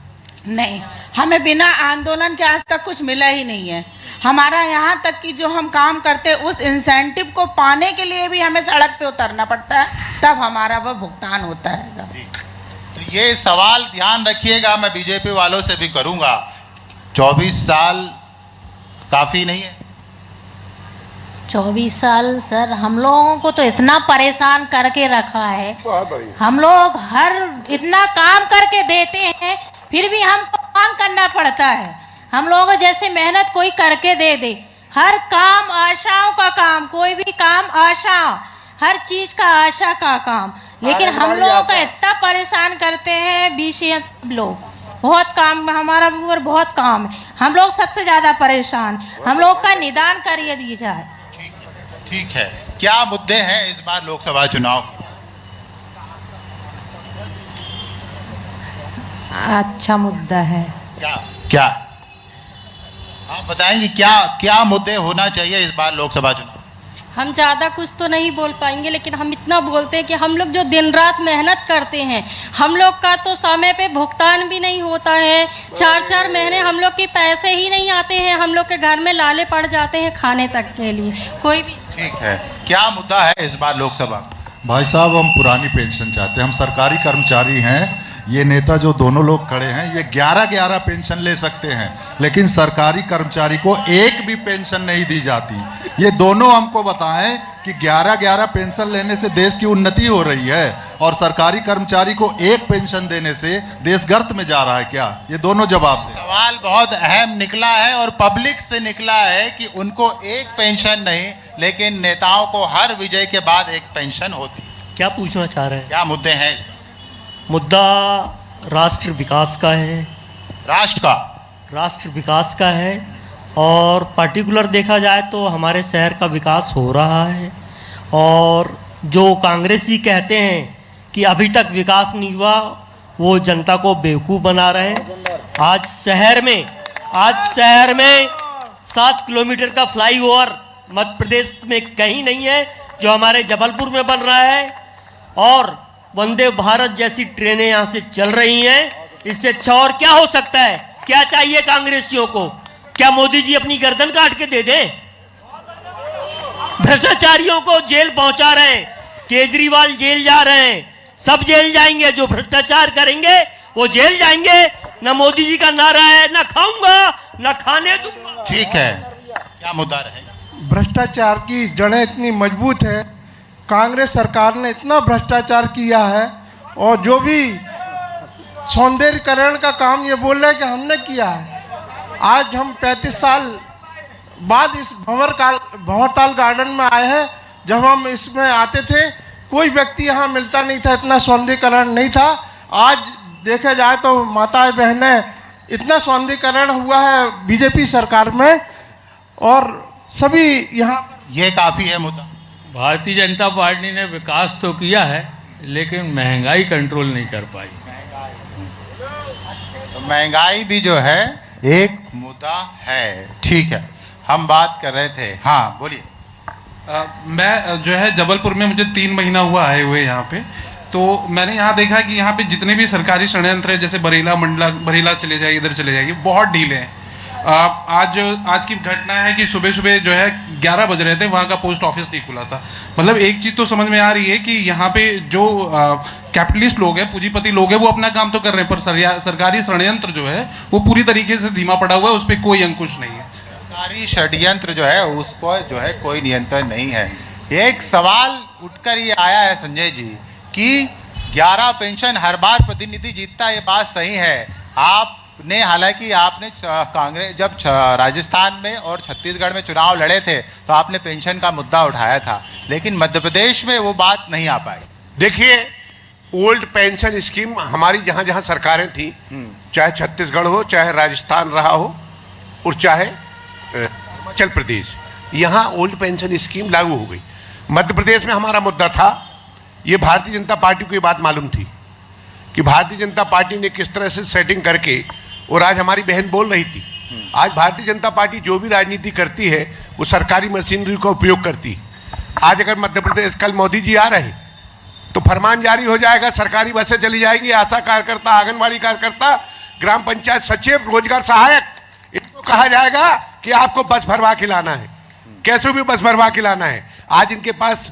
नहीं, हमें बिना आंदोलन के आज तक कुछ मिला ही नहीं है। हमारा यहाँ तक कि जो हम काम करते हैं उस इंसेंटिव को पाने के लिए भी हमें सड़क पे उतरना पड़ता है, तब हमारा वह भुगतान होता है। तो ये सवाल ध्यान रखिएगा, मैं बीजेपी वालों से भी करूंगा। 24 साल काफी नहीं है? 24 साल सर, हम लोगों को तो इतना परेशान करके रखा है। हम लोग हर इतना काम करके देते हैं, फिर भी हमको मांग करना पड़ता है। हम लोगों को जैसे मेहनत कोई करके दे, हर काम आशाओं का काम, कोई भी काम आशा, हर चीज का आशा का काम, लेकिन हम लोगों का इतना परेशान करते हैं बीसीएम लोग। बहुत काम, हमारा ऊपर बहुत काम है, हम लोग सबसे ज्यादा परेशान। हम लोग का निदान करिए दिया जाए। ठीक है, क्या मुद्दे हैं इस बार लोकसभा चुनाव? अच्छा मुद्दा है। क्या आप बताएंगे क्या मुद्दे होना चाहिए इस बार लोकसभा चुनाव? हम ज़्यादा कुछ तो नहीं बोल पाएंगे, लेकिन हम इतना बोलते हैं कि हम लोग जो दिन रात मेहनत करते हैं, हम लोग का तो समय पे भुगतान भी नहीं होता है। 4-4 महीने हम लोग के पैसे ही नहीं आते हैं, हम लोग के घर में लाले पड़ जाते हैं खाने तक के लिए। कोई भी ठीक है, क्या मुद्दा है इस बार लोकसभा? भाई साहब, हम पुरानी पेंशन चाहते हैं। हम सरकारी कर्मचारी हैं। ये नेता जो दोनों लोग खड़े हैं, ये 11-11 पेंशन ले सकते हैं, लेकिन सरकारी कर्मचारी को एक भी पेंशन नहीं दी जाती। ये दोनों हमको बताएं कि 11-11 पेंशन लेने से देश की उन्नति हो रही है और सरकारी कर्मचारी को एक पेंशन देने से देश गर्त में जा रहा है क्या? ये दोनों जवाब दें। सवाल बहुत अहम निकला है और पब्लिक से निकला है कि उनको एक पेंशन नहीं, लेकिन नेताओं को हर विजय के बाद एक पेंशन होती। क्या पूछना चाह रहे हैं? क्या मुद्दे हैं? मुद्दा राष्ट्र विकास का है। राष्ट्र विकास का है, और पर्टिकुलर देखा जाए तो हमारे शहर का विकास हो रहा है। और जो कांग्रेसी कहते हैं कि अभी तक विकास नहीं हुआ, वो जनता को बेवकूफ़ बना रहे हैं। आज शहर में 7 किलोमीटर का फ्लाईओवर मध्य प्रदेश में कहीं नहीं है, जो हमारे जबलपुर में बन रहा है। और वंदे भारत जैसी ट्रेनें यहाँ से चल रही हैं। इससे अच्छा और क्या हो सकता है? क्या चाहिए कांग्रेसियों को? क्या मोदी जी अपनी गर्दन काट के दे दें? भ्रष्टाचारियों को जेल पहुंचा रहे हैं, केजरीवाल जेल जा रहे हैं, सब जेल जाएंगे। जो भ्रष्टाचार करेंगे वो जेल जाएंगे। ना मोदी जी का नारा है, ना खाऊंगा ना खाने दूंगा। ठीक है, क्या मुद्दा रहेगा? भ्रष्टाचार की जड़ें इतनी मजबूत है, कांग्रेस सरकार ने इतना भ्रष्टाचार किया है, और जो भी सौंदर्यीकरण का काम ये बोल रहे हैं कि हमने किया है। आज हम 35 साल बाद इस भंवरताल गार्डन में आए हैं। जब हम इसमें आते थे, कोई व्यक्ति यहाँ मिलता नहीं था, इतना सौंदर्यीकरण नहीं था। आज देखा जाए तो माताएं बहनें, इतना सौंदर्यीकरण हुआ है बीजेपी सरकार में, और सभी यहाँ। ये काफ़ी है मुद्दा। भारतीय जनता पार्टी ने विकास तो किया है, लेकिन महंगाई कंट्रोल नहीं कर पाई। तो महंगाई भी जो है एक मुद्दा है। ठीक है, हम बात कर रहे थे। हाँ बोलिए। मैं जो है जबलपुर में, मुझे 3 महीना हुआ आए हुए यहाँ पे, तो मैंने यहाँ देखा कि यहाँ पे जितने भी सरकारी षड्यंत्र है, जैसे बरेला चले जाइए, इधर चले जाइए, बहुत ढीले हैं। आज की घटना है कि सुबह सुबह जो है 11 बज रहे थे, वहाँ का पोस्ट ऑफिस नहीं खुला था। मतलब एक चीज़ तो समझ में आ रही है कि यहाँ पे जो कैपिटलिस्ट लोग हैं, पूंजीपति लोग हैं, वो अपना काम तो कर रहे हैं, पर सरकारी षड्यंत्र जो है वो पूरी तरीके से धीमा पड़ा हुआ है, उस पर कोई अंकुश नहीं है। सरकारी षड्यंत्र जो है उसको जो है कोई नियंत्रण नहीं है। एक सवाल उठकर ये आया है संजय जी कि 11 पेंशन हर बार प्रतिनिधि जीतता, ये बात सही है। आपने हालांकि आपने कांग्रेस जब राजस्थान में और छत्तीसगढ़ में चुनाव लड़े थे तो आपने पेंशन का मुद्दा उठाया था, लेकिन मध्य प्रदेश में वो बात नहीं आ पाई। देखिए, ओल्ड पेंशन स्कीम हमारी जहां जहां सरकारें थी, चाहे छत्तीसगढ़ हो, चाहे राजस्थान रहा हो, और चाहे हिमाचल प्रदेश, यहाँ ओल्ड पेंशन स्कीम लागू हो गई। मध्य प्रदेश में हमारा मुद्दा था, ये भारतीय जनता पार्टी को ये बात मालूम थी कि भारतीय जनता पार्टी ने किस तरह से सेटिंग करके, और आज हमारी बहन बोल रही थी, आज भारतीय जनता पार्टी जो भी राजनीति करती है वो सरकारी मशीनरी का उपयोग करती है। आज अगर मध्य प्रदेश, कल मोदी जी आ रहे तो फरमान जारी हो जाएगा, सरकारी बसें चली जाएंगी, आशा कार्यकर्ता, आंगनबाड़ी कार्यकर्ता, ग्राम पंचायत सचिव, रोजगार सहायक, इनको कहा जाएगा कि आपको बस भरवा के लाना है, कैसे भी बस भरवा के लाना है। आज इनके पास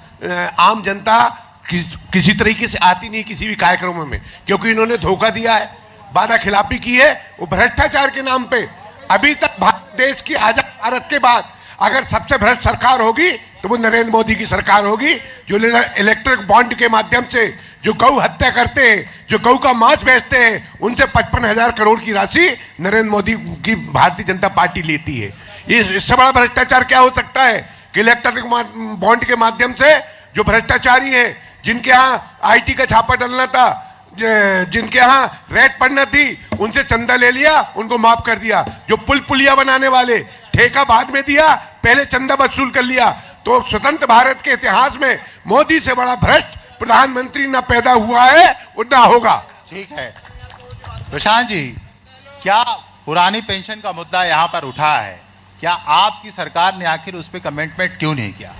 आम जनता किसी तरीके से आती नहीं किसी भी कार्यक्रमों में, क्योंकि इन्होंने धोखा दिया है, वादा खिलाफी की है, वो भ्रष्टाचार के नाम पे। अभी तक देश की आजाद भारत के बाद अगर सबसे भ्रष्ट सरकार होगी तो वो नरेंद्र मोदी की सरकार होगी, जो इलेक्ट्रिक बॉन्ड के माध्यम से जो गौ हत्या करते हैं, जो गौ का मांस बेचते हैं, उनसे 55,000 करोड़ की राशि नरेंद्र मोदी की भारतीय जनता पार्टी लेती है। इससे बड़ा भ्रष्टाचार क्या हो सकता है कि इलेक्ट्रिक बॉन्ड के माध्यम से जो भ्रष्टाचारी हैं, जिनके यहाँ IT का छापा डलना था, जिनके यहाँ रेड पड़ना थी, उनसे चंदा ले लिया, उनको माफ कर दिया। जो पुलिया बनाने वाले, ठेका बाद में दिया, पहले चंदा वसूल कर लिया। तो स्वतंत्र भारत के इतिहास में मोदी से बड़ा भ्रष्ट प्रधानमंत्री न पैदा हुआ है और न होगा। ठीक है प्रशांत जी, क्या पुरानी पेंशन का मुद्दा यहाँ पर उठा है, क्या आपकी सरकार ने आखिर उस पर कमेंटमेंट क्यों नहीं किया?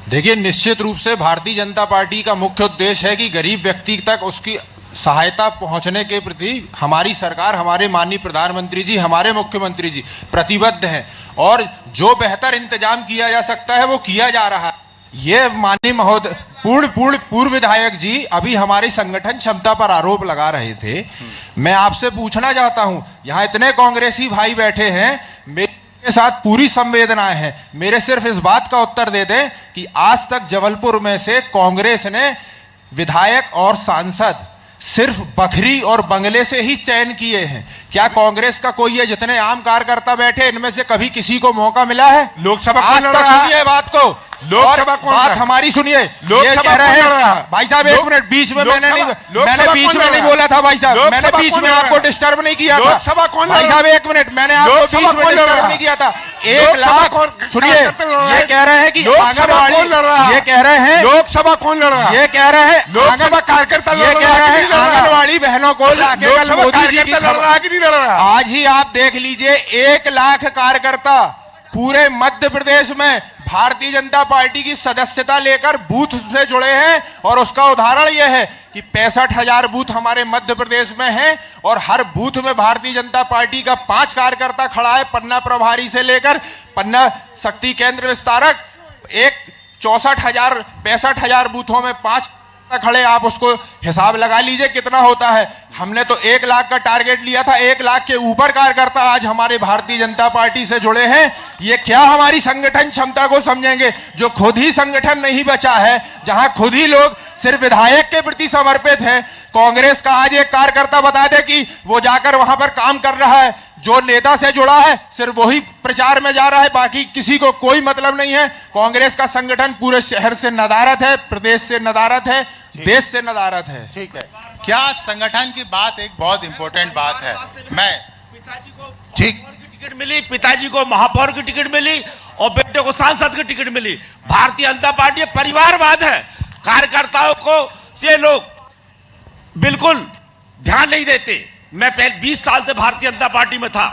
देखिए, निश्चित रूप से भारतीय जनता पार्टी का मुख्य उद्देश्य है कि गरीब व्यक्ति तक उसकी सहायता पहुंचने के प्रति हमारी सरकार, हमारे माननीय प्रधानमंत्री जी, हमारे मुख्यमंत्री जी प्रतिबद्ध हैं, और जो बेहतर इंतजाम किया जा सकता है वो किया जा रहा है। ये माननीय महोदय पूर्व विधायक जी अभी हमारी संगठन क्षमता पर आरोप लगा रहे थे। मैं आपसे पूछना चाहता हूं, यहाँ इतने कांग्रेसी भाई बैठे हैं, मेरे साथ पूरी संवेदनाएं हैं, मेरे सिर्फ इस बात का उत्तर दे दें कि आज तक जबलपुर में से कांग्रेस ने विधायक और सांसद सिर्फ बखरी और बंगले से ही चयन किए हैं। क्या कांग्रेस का कोई है, जितने आम कार्यकर्ता बैठे इनमें से कभी किसी को मौका मिला है? लोकसभा आज तक सुनिए बात को, लोकसभा बात हमारी सुनिए। लोकसभा भाई साहब एक मिनट, बीच में मैंने बीच में नहीं बोला था भाई साहब, मैंने बीच में आपको डिस्टर्ब नहीं किया था। लोकसभा कौन, भाई साहब एक मिनट, मैंने आपको बीच में डिस्टर्ब नहीं किया था। 1 लाख सुनिए, ये कह रहे हैं कि आंगनबाड़ी, ये कह रहे हैं लोकसभा कौन लड़ रहा है, ये कह रहे हैं लोकसभा कार्यकर्ता, ये कह रहे हैं आंगनबाड़ी बहनों को लाके कल मोदी जी की आज ही आप देख लीजिए, 1 लाख कार्यकर्ता पूरे मध्य प्रदेश में भारतीय जनता पार्टी की सदस्यता लेकर बूथ से जुड़े हैं, और उसका उदाहरण यह है कि 65,000 बूथ हमारे मध्य प्रदेश में हैं, और हर बूथ में भारतीय जनता पार्टी का 5 कार्यकर्ता खड़ा है, पन्ना प्रभारी से लेकर पन्ना शक्ति केंद्र विस्तारक। 65,000 बूथों में 5 खड़े, आप उसको हिसाब लगा लीजिए कितना होता है। हमने तो 1 लाख का टारगेट लिया था, 1 लाख के ऊपर कार्यकर्ता आज हमारे भारतीय जनता पार्टी से जुड़े हैं। ये क्या हमारी संगठन क्षमता को समझेंगे, जो खुद ही संगठन नहीं बचा है, जहां खुद ही लोग सिर्फ विधायक के प्रति समर्पित हैं। कांग्रेस का आज एक कार्यकर्ता बता दे कि वो जाकर वहां पर काम कर रहा है, जो नेता से जुड़ा है सिर्फ वही प्रचार में जा रहा है, बाकी किसी को कोई मतलब नहीं है। कांग्रेस का संगठन पूरे शहर से नदारत है, प्रदेश से नदारत है, देश से नदारत है। ठीक है, क्या संगठन की बात एक बहुत इंपॉर्टेंट बात है। मैं ठीक टिकट मिली, पिताजी को महापौर की टिकट मिली और बेटे को सांसद की टिकट मिली। भारतीय जनता पार्टी परिवारवाद है, कार्यकर्ताओं को ये लोग बिल्कुल ध्यान नहीं देते। मैं पहले 20 साल से भारतीय जनता पार्टी में था,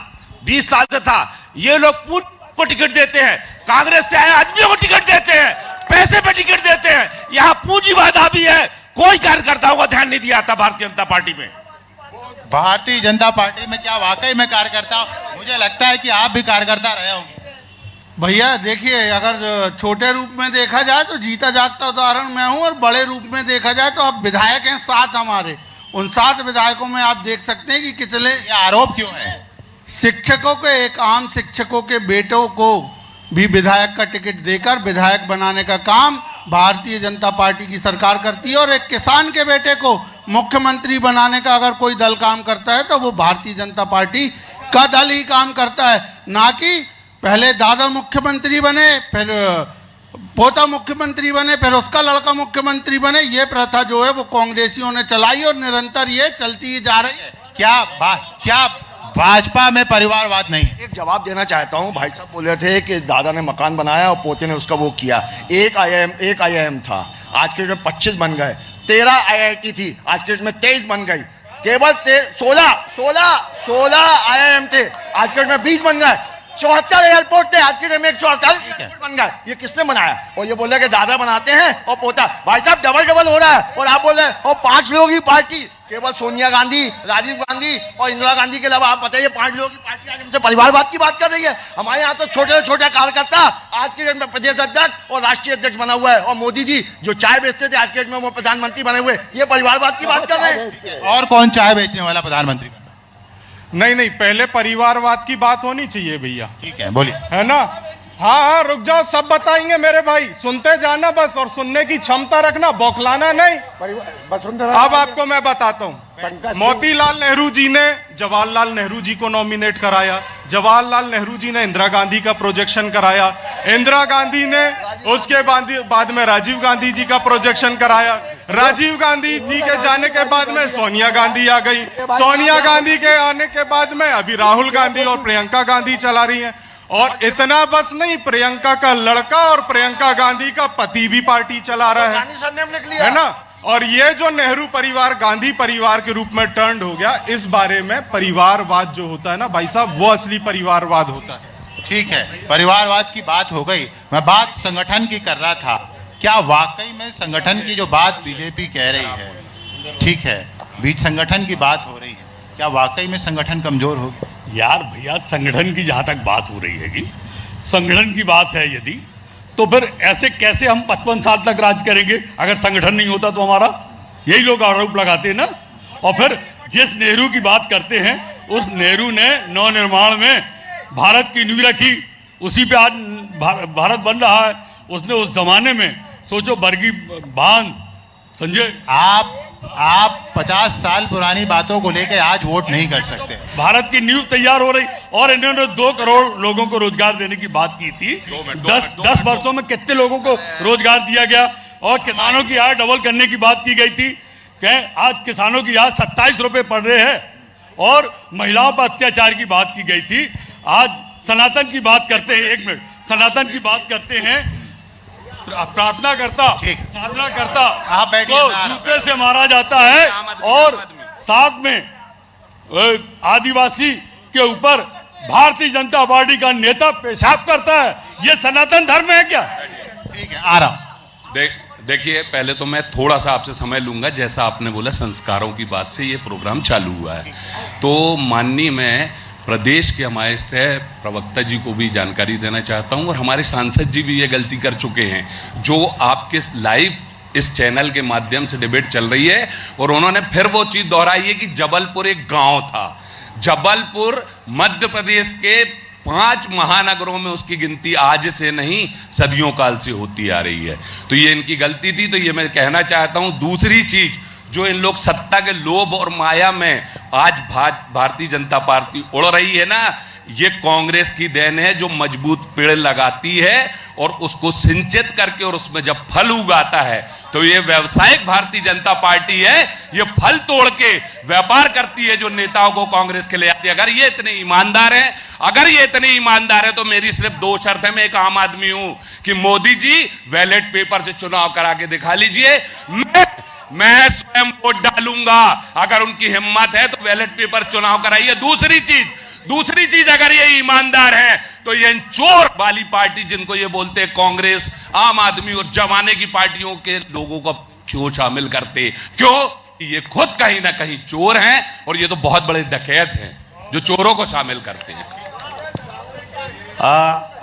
20 साल से था। ये लोग पूंजी को टिकट देते हैं, कांग्रेस से आए आदमियों को टिकट देते हैं, पैसे पे टिकट देते हैं। यहाँ पूंजीवाद भी है, कोई कार्यकर्ताओं का ध्यान नहीं दिया था भारतीय जनता पार्टी में। भारतीय जनता पार्टी में क्या वाकई में कार्यकर्ता, मुझे लगता है कि आप भी कार्यकर्ता रहे होंगे। भैया देखिए, अगर छोटे रूप में देखा जाए तो जीता जागता उदाहरण मैं हूं, और बड़े रूप में देखा जाए तो अब विधायक हैं 7 हमारे। उन 7 विधायकों में आप देख सकते हैं कि कितने आरोप क्यों है। शिक्षकों के, एक आम शिक्षकों के बेटों को भी विधायक का टिकट देकर विधायक बनाने का काम भारतीय जनता पार्टी की सरकार करती है, और एक किसान के बेटे को मुख्यमंत्री बनाने का अगर कोई दल काम करता है तो वो भारतीय जनता पार्टी का दल ही काम करता है, ना कि पहले दादा मुख्यमंत्री बने, फिर पोता मुख्यमंत्री बने, फिर उसका लड़का मुख्यमंत्री बने। ये प्रथा जो है वो कांग्रेसियों ने चलाई और निरंतर ये चलती ही जा रही है। क्या भाजपा में परिवारवाद नहीं है? एक जवाब देना चाहता हूं। भाई साहब बोल रहे थे कि दादा ने मकान बनाया और पोते ने उसका वो किया। एक IIM था, आज के डेट में 25 बन गए। 13 IIT थी, आज के डेट में 23 बन गई। केवल 16 IIM थे, आज के डेट में 20 बन गए। 74 एयरपोर्ट थे, आज के डेट में 148 एयरपोर्ट बन गए। ये किसने बनाया? और ये बोल रहे कि दादा बनाते हैं और पोता। भाई साहब डबल हो रहा है, और आप बोल रहे हैं और 5 लोगों की पार्टी। केवल सोनिया गांधी, राजीव गांधी और इंदिरा गांधी के अलावा आप बताइए 5 लोगों की पार्टी आगे मुझसे परिवारवाद की बात कर रही है। हमारे यहाँ तो छोटे से छोटे कार्यकर्ता आज के डेट में प्रदेश अध्यक्ष और राष्ट्रीय अध्यक्ष बना हुआ है, और मोदी जी जो चाय बेचते थे आज के डेट में वो प्रधानमंत्री बने हुए। ये परिवारवाद की बात कर रहे हैं। और कौन चाय बेचने वाला प्रधानमंत्री? नहीं, पहले परिवारवाद की बात होनी चाहिए भैया। ठीक है, बोलिए। है ना? हाँ, रुक जाओ, सब बताएंगे मेरे भाई, सुनते जाना बस, और सुनने की क्षमता रखना, बौखलाना नहीं। अब आपको मैं बताता हूँ। मोतीलाल नेहरू जी ने जवाहरलाल नेहरू जी को नॉमिनेट कराया, जवाहरलाल नेहरू जी ने इंदिरा गांधी का प्रोजेक्शन कराया, इंदिरा गांधी ने उसके बाद में राजीव गांधी जी का प्रोजेक्शन कराया, राजीव गांधी जी के जाने के बाद में सोनिया गांधी आ गई, सोनिया गांधी के आने के बाद में अभी राहुल गांधी और प्रियंका गांधी चला रही हैं। और इतना बस नहीं, प्रियंका का लड़का और प्रियंका गांधी का पति भी पार्टी चला रहा है ना? और ये जो नेहरू परिवार गांधी परिवार के रूप में टर्न हो गया, इस बारे में परिवारवाद जो होता है ना भाई साहब, वो असली परिवारवाद होता है। ठीक है, परिवारवाद की बात हो गई, मैं बात संगठन की कर रहा था। क्या वाकई में संगठन की जो बात बीजेपी कह रही है, ठीक है, बीच संगठन की बात हो रही है, क्या वाकई में संगठन कमजोर होगा? यार भैया, संगठन की जहाँ तक बात हो रही है कि संगठन की बात है यदि, तो फिर ऐसे कैसे हम 55 साल तक राज करेंगे अगर संगठन नहीं होता तो हमारा? यही लोग आरोप लगाते हैं ना। और फिर जिस नेहरू की बात करते हैं, उस नेहरू ने नवनिर्माण में भारत की नींव रखी, उसी पे आज भारत बन रहा है। उसने उस जमाने में सोचो बरगी बांध, संजय, आप 50 साल पुरानी बातों को लेकर आज वोट नहीं कर सकते। भारत की नींव तैयार हो रही, और इन्होंने 2 करोड़ लोगों को रोजगार देने की बात की थी। 10 वर्षों में कितने लोगों को रोजगार दिया गया? और किसानों की आय डबल करने की बात की गई थी। आज किसानों की आय 27 रुपए पड़ रहे हैं, और महिलाओं पर अत्याचार की बात की गई थी। आज सनातन की बात करते हैं, 1 मिनट, सनातन की बात करते हैं, प्रार्थना करता, साधना करता तो जूते से मारा जाता है, और साथ में आदिवासी के ऊपर भारतीय जनता पार्टी का नेता पेशाब करता है। ये सनातन धर्म है क्या? ठीक है, आ रहा हूं। देखिए, पहले तो मैं थोड़ा सा आपसे समय लूंगा। जैसा आपने बोला संस्कारों की बात से ये प्रोग्राम चालू हुआ है, तो माननीय मैं प्रदेश के हमारे सह प्रवक्ता जी को भी जानकारी देना चाहता हूं, और हमारे सांसद जी भी ये गलती कर चुके हैं। जो आपके लाइव इस चैनल के माध्यम से डिबेट चल रही है, और उन्होंने फिर वो चीज दोहराई है कि जबलपुर एक गांव था। जबलपुर मध्य प्रदेश के 5 महानगरों में उसकी गिनती आज से नहीं, सदियों काल से होती आ रही है। तो ये इनकी गलती थी, तो ये मैं कहना चाहता हूं। दूसरी चीज, जो इन लोग सत्ता के लोभ और माया में आज भारतीय जनता पार्टी उड़ रही है ना, ये कांग्रेस की देन है, जो मजबूत पेड़ लगाती है और उसको सिंचित करके, और उसमें जब फल उगाता है तो ये व्यावसायिक भारतीय जनता पार्टी है। ये फल तोड़ के व्यापार करती है, जो नेताओं को कांग्रेस के ले आती है। अगर ये इतने ईमानदार हैं, तो मेरी सिर्फ 2 शर्त है। मैं एक आम आदमी हूं कि मोदी जी बैलेट पेपर से चुनाव करा के दिखा लीजिए, मैं स्वयं वोट डालूंगा। अगर उनकी हिम्मत है तो बैलेट पेपर चुनाव कराइए। दूसरी चीज, अगर ये ईमानदार है तो ये चोर वाली पार्टी जिनको ये बोलते हैं कांग्रेस, आम आदमी और जमाने की पार्टियों के लोगों को क्यों शामिल करते? क्यों? ये खुद कहीं ना कहीं चोर हैं, और ये तो बहुत बड़े डकैत हैं जो चोरों को शामिल करते हैं।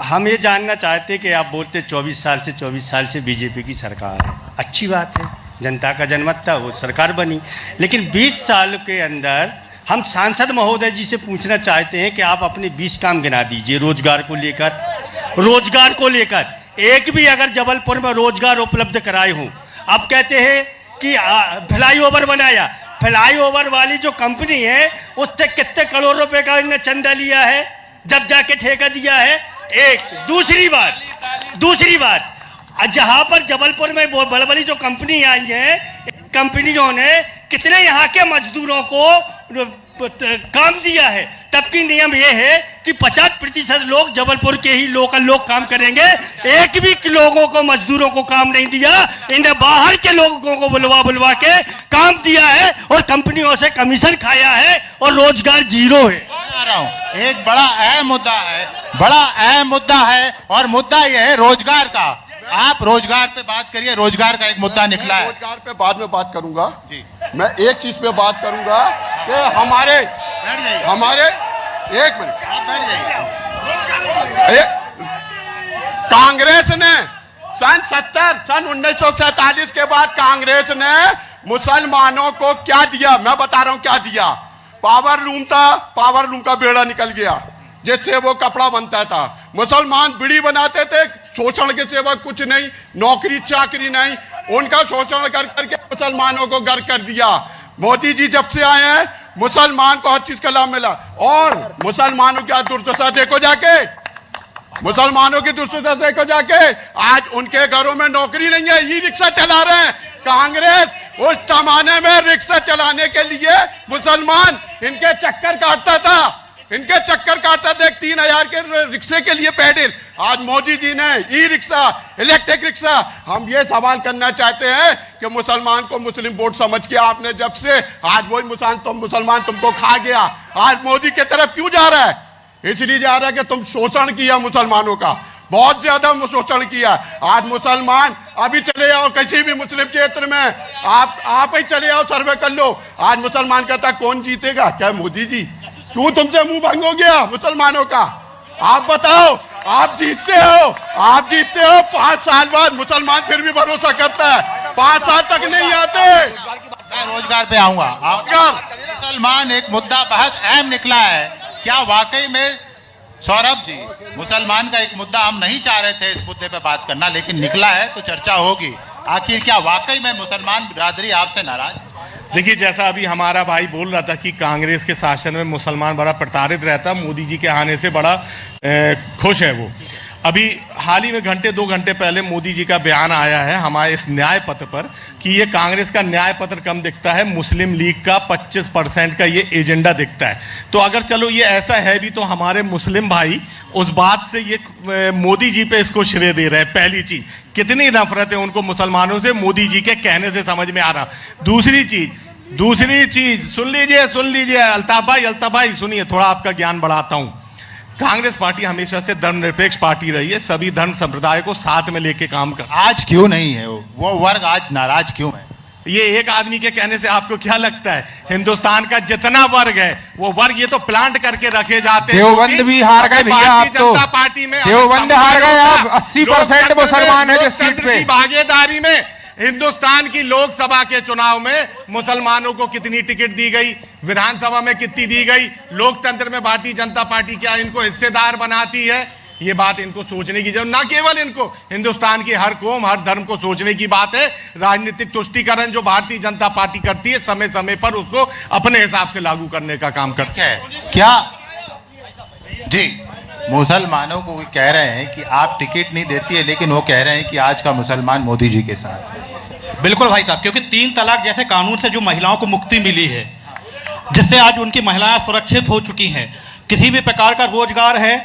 हम ये जानना चाहते हैं कि आप बोलते 24 साल से बीजेपी की सरकार है, अच्छी बात है, जनता का जनमत था, वो सरकार बनी। लेकिन 20 साल के अंदर हम सांसद महोदय जी से पूछना चाहते हैं कि आप अपने 20 काम गिना दीजिए रोजगार को लेकर एक भी अगर जबलपुर में रोजगार उपलब्ध कराए हों। अब कहते हैं कि फ्लाईओवर बनाया, फ्लाईओवर वाली जो कंपनी है उससे कितने करोड़ रुपए का इन्होंने चंदा लिया है, जब जाके ठेका दिया है। एक दूसरी बात, जहां पर जबलपुर में बड़ी बड़ी जो कंपनी आई है, कंपनियों ने कितने यहाँ के मजदूरों को काम दिया है, तब की नियम ये है कि 50% लोग जबलपुर के ही लोकल लोग काम करेंगे। एक भी लोगों को, मजदूरों को काम नहीं दिया। इन्हें बाहर के लोगों को बुलवा के काम दिया है और कंपनियों से कमीशन खाया है और रोजगार जीरो है। एक बड़ा अहम मुद्दा है और मुद्दा यह है रोजगार का। आप रोजगार पे बात करिए, रोजगार का एक मुद्दा निकला है। रोजगार पे बाद में बात करूंगा जी। मैं एक चीज पे बात करूंगा कि हमारे एक मिनट आप बैठ जाइए। कांग्रेस ने सन 1947 के बाद कांग्रेस ने मुसलमानों को क्या दिया, मैं बता रहा हूं क्या दिया। पावर लूम था, पावर लूम का बेड़ा निकल गया जिससे वो कपड़ा बनता था। मुसलमान बीड़ी बनाते थे, शोषण के सिवा कुछ नहीं, नौकरी चाकरी नहीं, उनका शोषण कर करके मुसलमानों को घर कर दिया। मोदी जी जब से आए हैं मुसलमान को हर चीज का लाभ मिला। और मुसलमानों की दुर्दशा देखो जाके, मुसलमानों की दुर्दशा देखो जाके, आज उनके घरों में नौकरी नहीं है, ई रिक्शा चला रहे हैं। कांग्रेस उस जमाने में रिक्शा चलाने के लिए मुसलमान इनके चक्कर काटता था, इनके चक्कर काटता था। 3000 के रिक्शे के लिए पैडल। आज मोदी जी ने ई रिक्शा, इलेक्ट्रिक रिक्शा। हम ये सवाल करना चाहते हैं कि मुसलमान को मुस्लिम वोट समझ के आपने जब से, आज वही मुसलमान तुमको खा गया। आज मोदी की तरफ क्यों जा रहा है? इसलिए जा रहा है कि तुम शोषण किया मुसलमानों का, बहुत ज्यादा शोषण किया। आज मुसलमान अभी चले आओ किसी भी मुस्लिम क्षेत्र में, आप ही चले आओ, सर्वे कर लो। आज मुसलमान कहता कौन जीतेगा? क्या मोदी जी? क्यों तुमसे मुंह भंग हो गया मुसलमानों का? आप बताओ, आप जीतते हो 5 साल बाद मुसलमान फिर भी भरोसा करता है, 5 साल तक नहीं आते। मैं रोजगार पे आऊंगा। मुसलमान एक मुद्दा बहुत अहम निकला है। क्या वाकई में सौरभ जी, मुसलमान का एक मुद्दा हम नहीं चाह रहे थे इस मुद्दे पे बात करना, लेकिन निकला है तो चर्चा होगी। आखिर क्या वाकई में मुसलमान बिरादरी आपसे नाराज? देखिए, जैसा अभी हमारा भाई बोल रहा था कि कांग्रेस के शासन में मुसलमान बड़ा प्रताड़ित रहता, मोदी जी के आने से बड़ा खुश है वो। अभी हाल ही में घंटे 2 घंटे पहले मोदी जी का बयान आया है हमारे इस न्याय पत्र पर कि ये कांग्रेस का न्याय पत्र कम दिखता है, मुस्लिम लीग का 25% का ये एजेंडा दिखता है। तो अगर चलो ये ऐसा है भी, तो हमारे मुस्लिम भाई उस बात से ये मोदी जी पे इसको श्रेय दे रहे हैं। पहली चीज, कितनी नफरत है उनको मुसलमानों से, मोदी जी के कहने से समझ में आ रहा। दूसरी चीज सुन लीजिए अल्ताफ भाई सुनिए, थोड़ा आपका ज्ञान बढ़ाता हूं। कांग्रेस पार्टी हमेशा से धर्मनिरपेक्ष पार्टी रही है, सभी धर्म संप्रदाय को साथ में लेके काम कर। आज क्यों नहीं है वो वर्ग आज नाराज क्यों है? ये एक आदमी के कहने से आपको क्या लगता है? हिंदुस्तान का जितना वर्ग है वो वर्ग ये तो प्लांट करके रखे जाते हैं। देवबंद भी हार गए भैया, आप तो जनता पार्टी में देवबंद हार गए। आप 80% मुसलमान है जिस सीट पे। भागीदारी में हिंदुस्तान की लोकसभा के चुनाव में मुसलमानों को कितनी टिकट दी गई, विधानसभा में कितनी दी गई, लोकतंत्र में भारतीय जनता पार्टी क्या इनको हिस्सेदार बनाती है? ये बात इनको सोचने की जरूरत, ना केवल इनको, हिंदुस्तान की हर कौम हर धर्म को सोचने की बात है। राजनीतिक तुष्टीकरण जो भारतीय जनता पार्टी करती है, समय समय पर उसको अपने हिसाब से लागू करने का काम करती है। क्या जी मुसलमानों को कह रहे हैं कि आप टिकट नहीं देती है, लेकिन वो कह रहे हैं कि आज का मुसलमान मोदी जी के साथ है। बिल्कुल भाई साहब, क्योंकि 3 तलाक जैसे कानून से जो महिलाओं को मुक्ति मिली है, जिससे आज उनकी महिलाएं सुरक्षित हो चुकी हैं, किसी भी प्रकार का रोजगार है,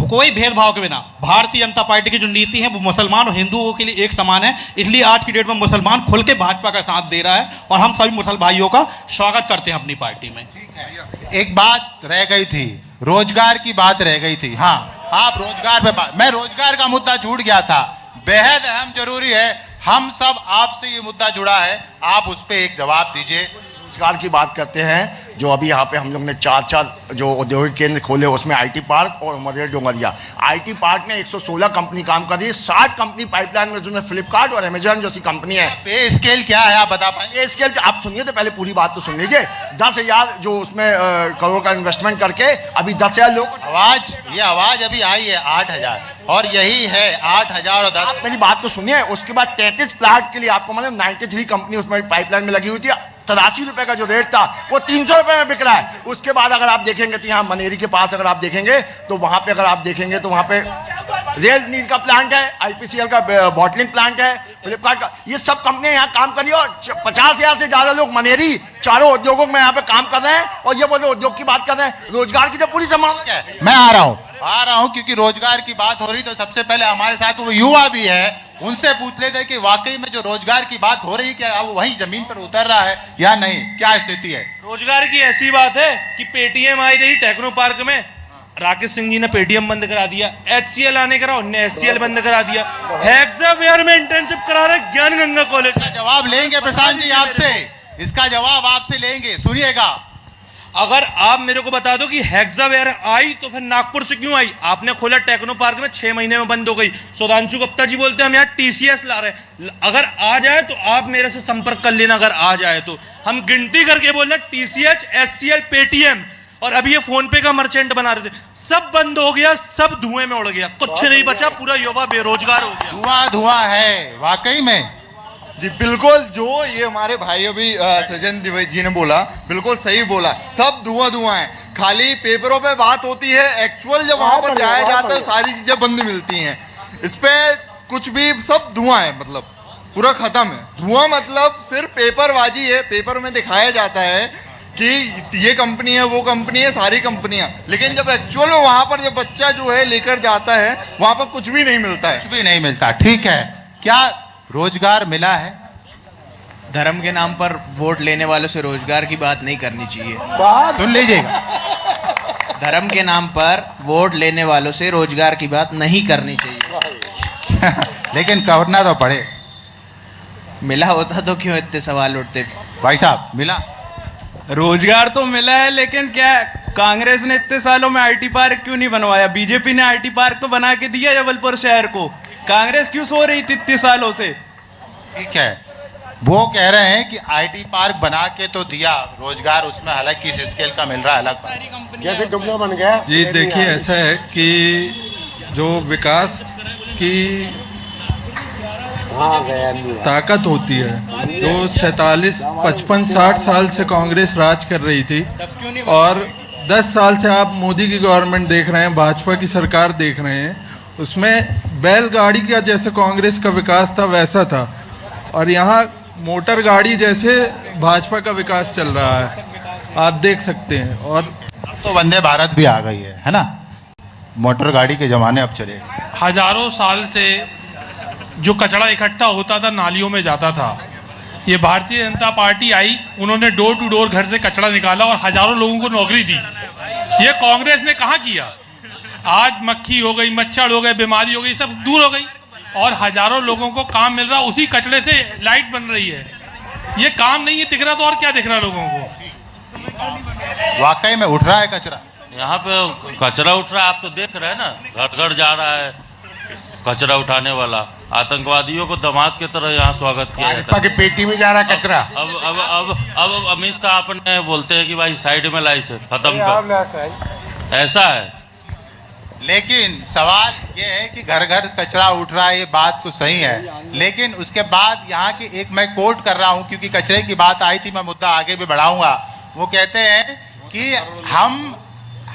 कोई भेदभाव के बिना। भारतीय जनता पार्टी की जो नीति है वो मुसलमान और हिंदुओं के लिए एक समान है, इसलिए आज की डेट में मुसलमान खुल के भाजपा का साथ दे रहा है और हम सभी मुसलमान भाइयों का स्वागत करते हैं अपनी पार्टी में। एक बात रह गई थी, रोजगार की बात रह गई थी। हाँ, आप रोजगार पे बात, मैं रोजगार का मुद्दा छूट गया था, बेहद अहम जरूरी है। हम सब आपसे ये मुद्दा जुड़ा है, आप उस पर एक जवाब दीजिए। रोजगार की बात करते हैं, जो अभी यहाँ पे हम लोग ने 4 जो औद्योगिक केंद्र खोले, उसमें आईटी पार्क और मदेर डोंगरिया। आईटी पार्क में 116 कंपनी काम कर रही है, 60 कंपनी पाइपलाइन में, जिसमें फ्लिपकार्ट और अमेजॉन जैसी कंपनी है। पे स्केल क्या है आप बता पाएंगे? पे स्केल आप सुनिए तो पहले पूरी बात तो सुन लीजिए। 10,000 जो उसमें करोड़ का इन्वेस्टमेंट करके अभी 10,000 लोग ये आवाज अभी आई है 8,000, और यही है 8,000 और 10। मेरी बात तो सुनिए। उसके बाद 33 प्लांट के लिए आपको मतलब 93 कंपनी उसमें पाइपलाइन में लगी हुई थी। 83 रुपए का जो रेट था वो 300 रुपए में बिक रहा है। उसके बाद अगर आप देखेंगे तो यहाँ मनेरी के पास अगर आप देखेंगे तो वहां पे अगर आप देखेंगे तो वहां पे रेल नील का प्लांट है, IPCL का बॉटलिंग प्लांट है, फ्लिपकार्ट का, ये सब कंपनियां यहाँ काम कर रही है और 50,000 से ज्यादा लोग मनेरी चारों उद्योगों में यहाँ पे काम कर रहे हैं और ये बोले उद्योग की बात कर रहे हैं, रोजगार की तो पूरी संभावना है। मैं आ रहा हूं क्योंकि रोजगार की बात हो रही तो सबसे पहले हमारे साथ वो युवा भी है, उनसे पूछ लेते कि वाकई में जो रोजगार की बात हो रही है क्या अब वही जमीन पर उतर रहा है या नहीं, क्या स्थिति है? रोजगार की ऐसी बात है कि पेटीएम आई रही टेक्नो पार्क में, राकेश सिंह जी ने पेटीएम बंद करा दिया, HCL आने करा उन्हें SCL बंद करा दिया, हेक्सावेयर में इंटर्नशिप करा रहे ज्ञान गंगा कॉलेज। जवाब लेंगे प्रशांत जी आपसे, इसका जवाब आपसे लेंगे, सुनिएगा। अगर आप मेरे को बता दो कि हेक्सावेयर आई तो फिर नागपुर से क्यों आई? आपने खोला टेक्नो पार्क में 6 महीने में बंद हो गई। सुधांशु गुप्ता जी बोलते हैं हम यहाँ TCS ला रहे हैं, अगर आ जाए तो आप मेरे से संपर्क कर लेना, अगर आ जाए तो हम गिनती करके बोल रहे हैं TCH, SCL, पेटीएम और अभी ये फोन पे का मर्चेंट बना रहे थे, सब बंद हो गया, सब धुएं में उड़ गया, कुछ नहीं बचा, पूरा युवा बेरोजगार हो गया। धुआं है वाकई में जी बिल्कुल, जो ये हमारे भाई अभी सजन जी ने बोला बिल्कुल सही बोला, सब धुआं है, खाली पेपरों पे बात होती है, एक्चुअल जब वहां पर जाया जाता है सारी चीजें बंद मिलती हैं, इस पे कुछ भी सब धुआं है, मतलब पूरा खत्म है। धुआं मतलब सिर्फ पेपरबाजी है, पेपर में दिखाया जाता है कि ये कंपनी है वो कंपनी है, सारी कंपनियां, लेकिन जब एक्चुअल में वहां पर जब बच्चा जो है लेकर जाता है वहां पर कुछ भी नहीं मिलता है, कुछ भी नहीं मिलता। ठीक है, क्या रोजगार मिला है? धर्म के नाम पर वोट लेने वालों से रोजगार की बात नहीं करनी चाहिए। सुन लीजिएगा, धर्म के नाम पर वोट लेने वालों से रोजगार की बात नहीं करनी चाहिए। लेकिन करना तो पड़े। मिला होता तो क्यों इतने सवाल उठते? भाई साहब मिला रोजगार तो मिला है, लेकिन क्या कांग्रेस ने इतने सालों में IT पार्क क्यों नहीं बनवाया? बीजेपी ने IT पार्क तो बना के दिया जबलपुर शहर को, कांग्रेस क्यों सो रही थी इतने सालों से? ठीक है, वो कह रहे हैं कि IT पार्क बना के तो दिया, रोजगार उसमें अलग किस स्केल का मिल रहा है अलग, कैसे जुमला बन गया? जी देखिए, ऐसा है कि जो विकास की ताकत होती है, जो 47, 55, 60 साल से कांग्रेस राज कर रही थी और 10 साल से आप मोदी की गवर्नमेंट देख रहे हैं, भाजपा की सरकार देख रहे हैं, उसमें बैलगाड़ी का जैसे कांग्रेस का विकास था वैसा था, और यहाँ मोटर गाड़ी जैसे भाजपा का विकास चल रहा है, आप देख सकते हैं। और तो वंदे भारत भी आ गई है ना, मोटर गाड़ी के जमाने अब चले। हजारों साल से जो कचरा इकट्ठा होता था नालियों में जाता था, ये भारतीय जनता पार्टी आई, उन्होंने डोर टू डोर घर से कचरा निकाला और हजारों लोगों को नौकरी दी। ये कांग्रेस ने कहाँ किया? आज मक्खी हो गई, मच्छर हो गए, बीमारी हो गई, सब दूर हो गई और हजारों लोगों को काम मिल रहा, उसी कचरे से लाइट बन रही है। ये काम नहीं है दिख रहा तो और क्या दिख रहा लोगों को? वाकई में उठ रहा है कचरा, यहाँ पे कचरा उठ रहा है, आप तो देख रहे हैं ना, घर घर जा रहा है कचरा उठाने वाला। आतंकवादियों को दामाद की तरह यहाँ स्वागत किया जाता है। पेटी में जा रहा है कचरा। अब अमित शाह अपने बोलते हैं कि भाई साइड में लाई से खत्म कर, ऐसा है। लेकिन सवाल ये है कि घर घर कचरा उठ रहा है, ये बात तो सही है, लेकिन उसके बाद यहाँ की एक मैं कोट कर रहा हूँ क्योंकि कचरे की बात आई थी, मैं मुद्दा आगे भी बढ़ाऊंगा। वो कहते हैं कि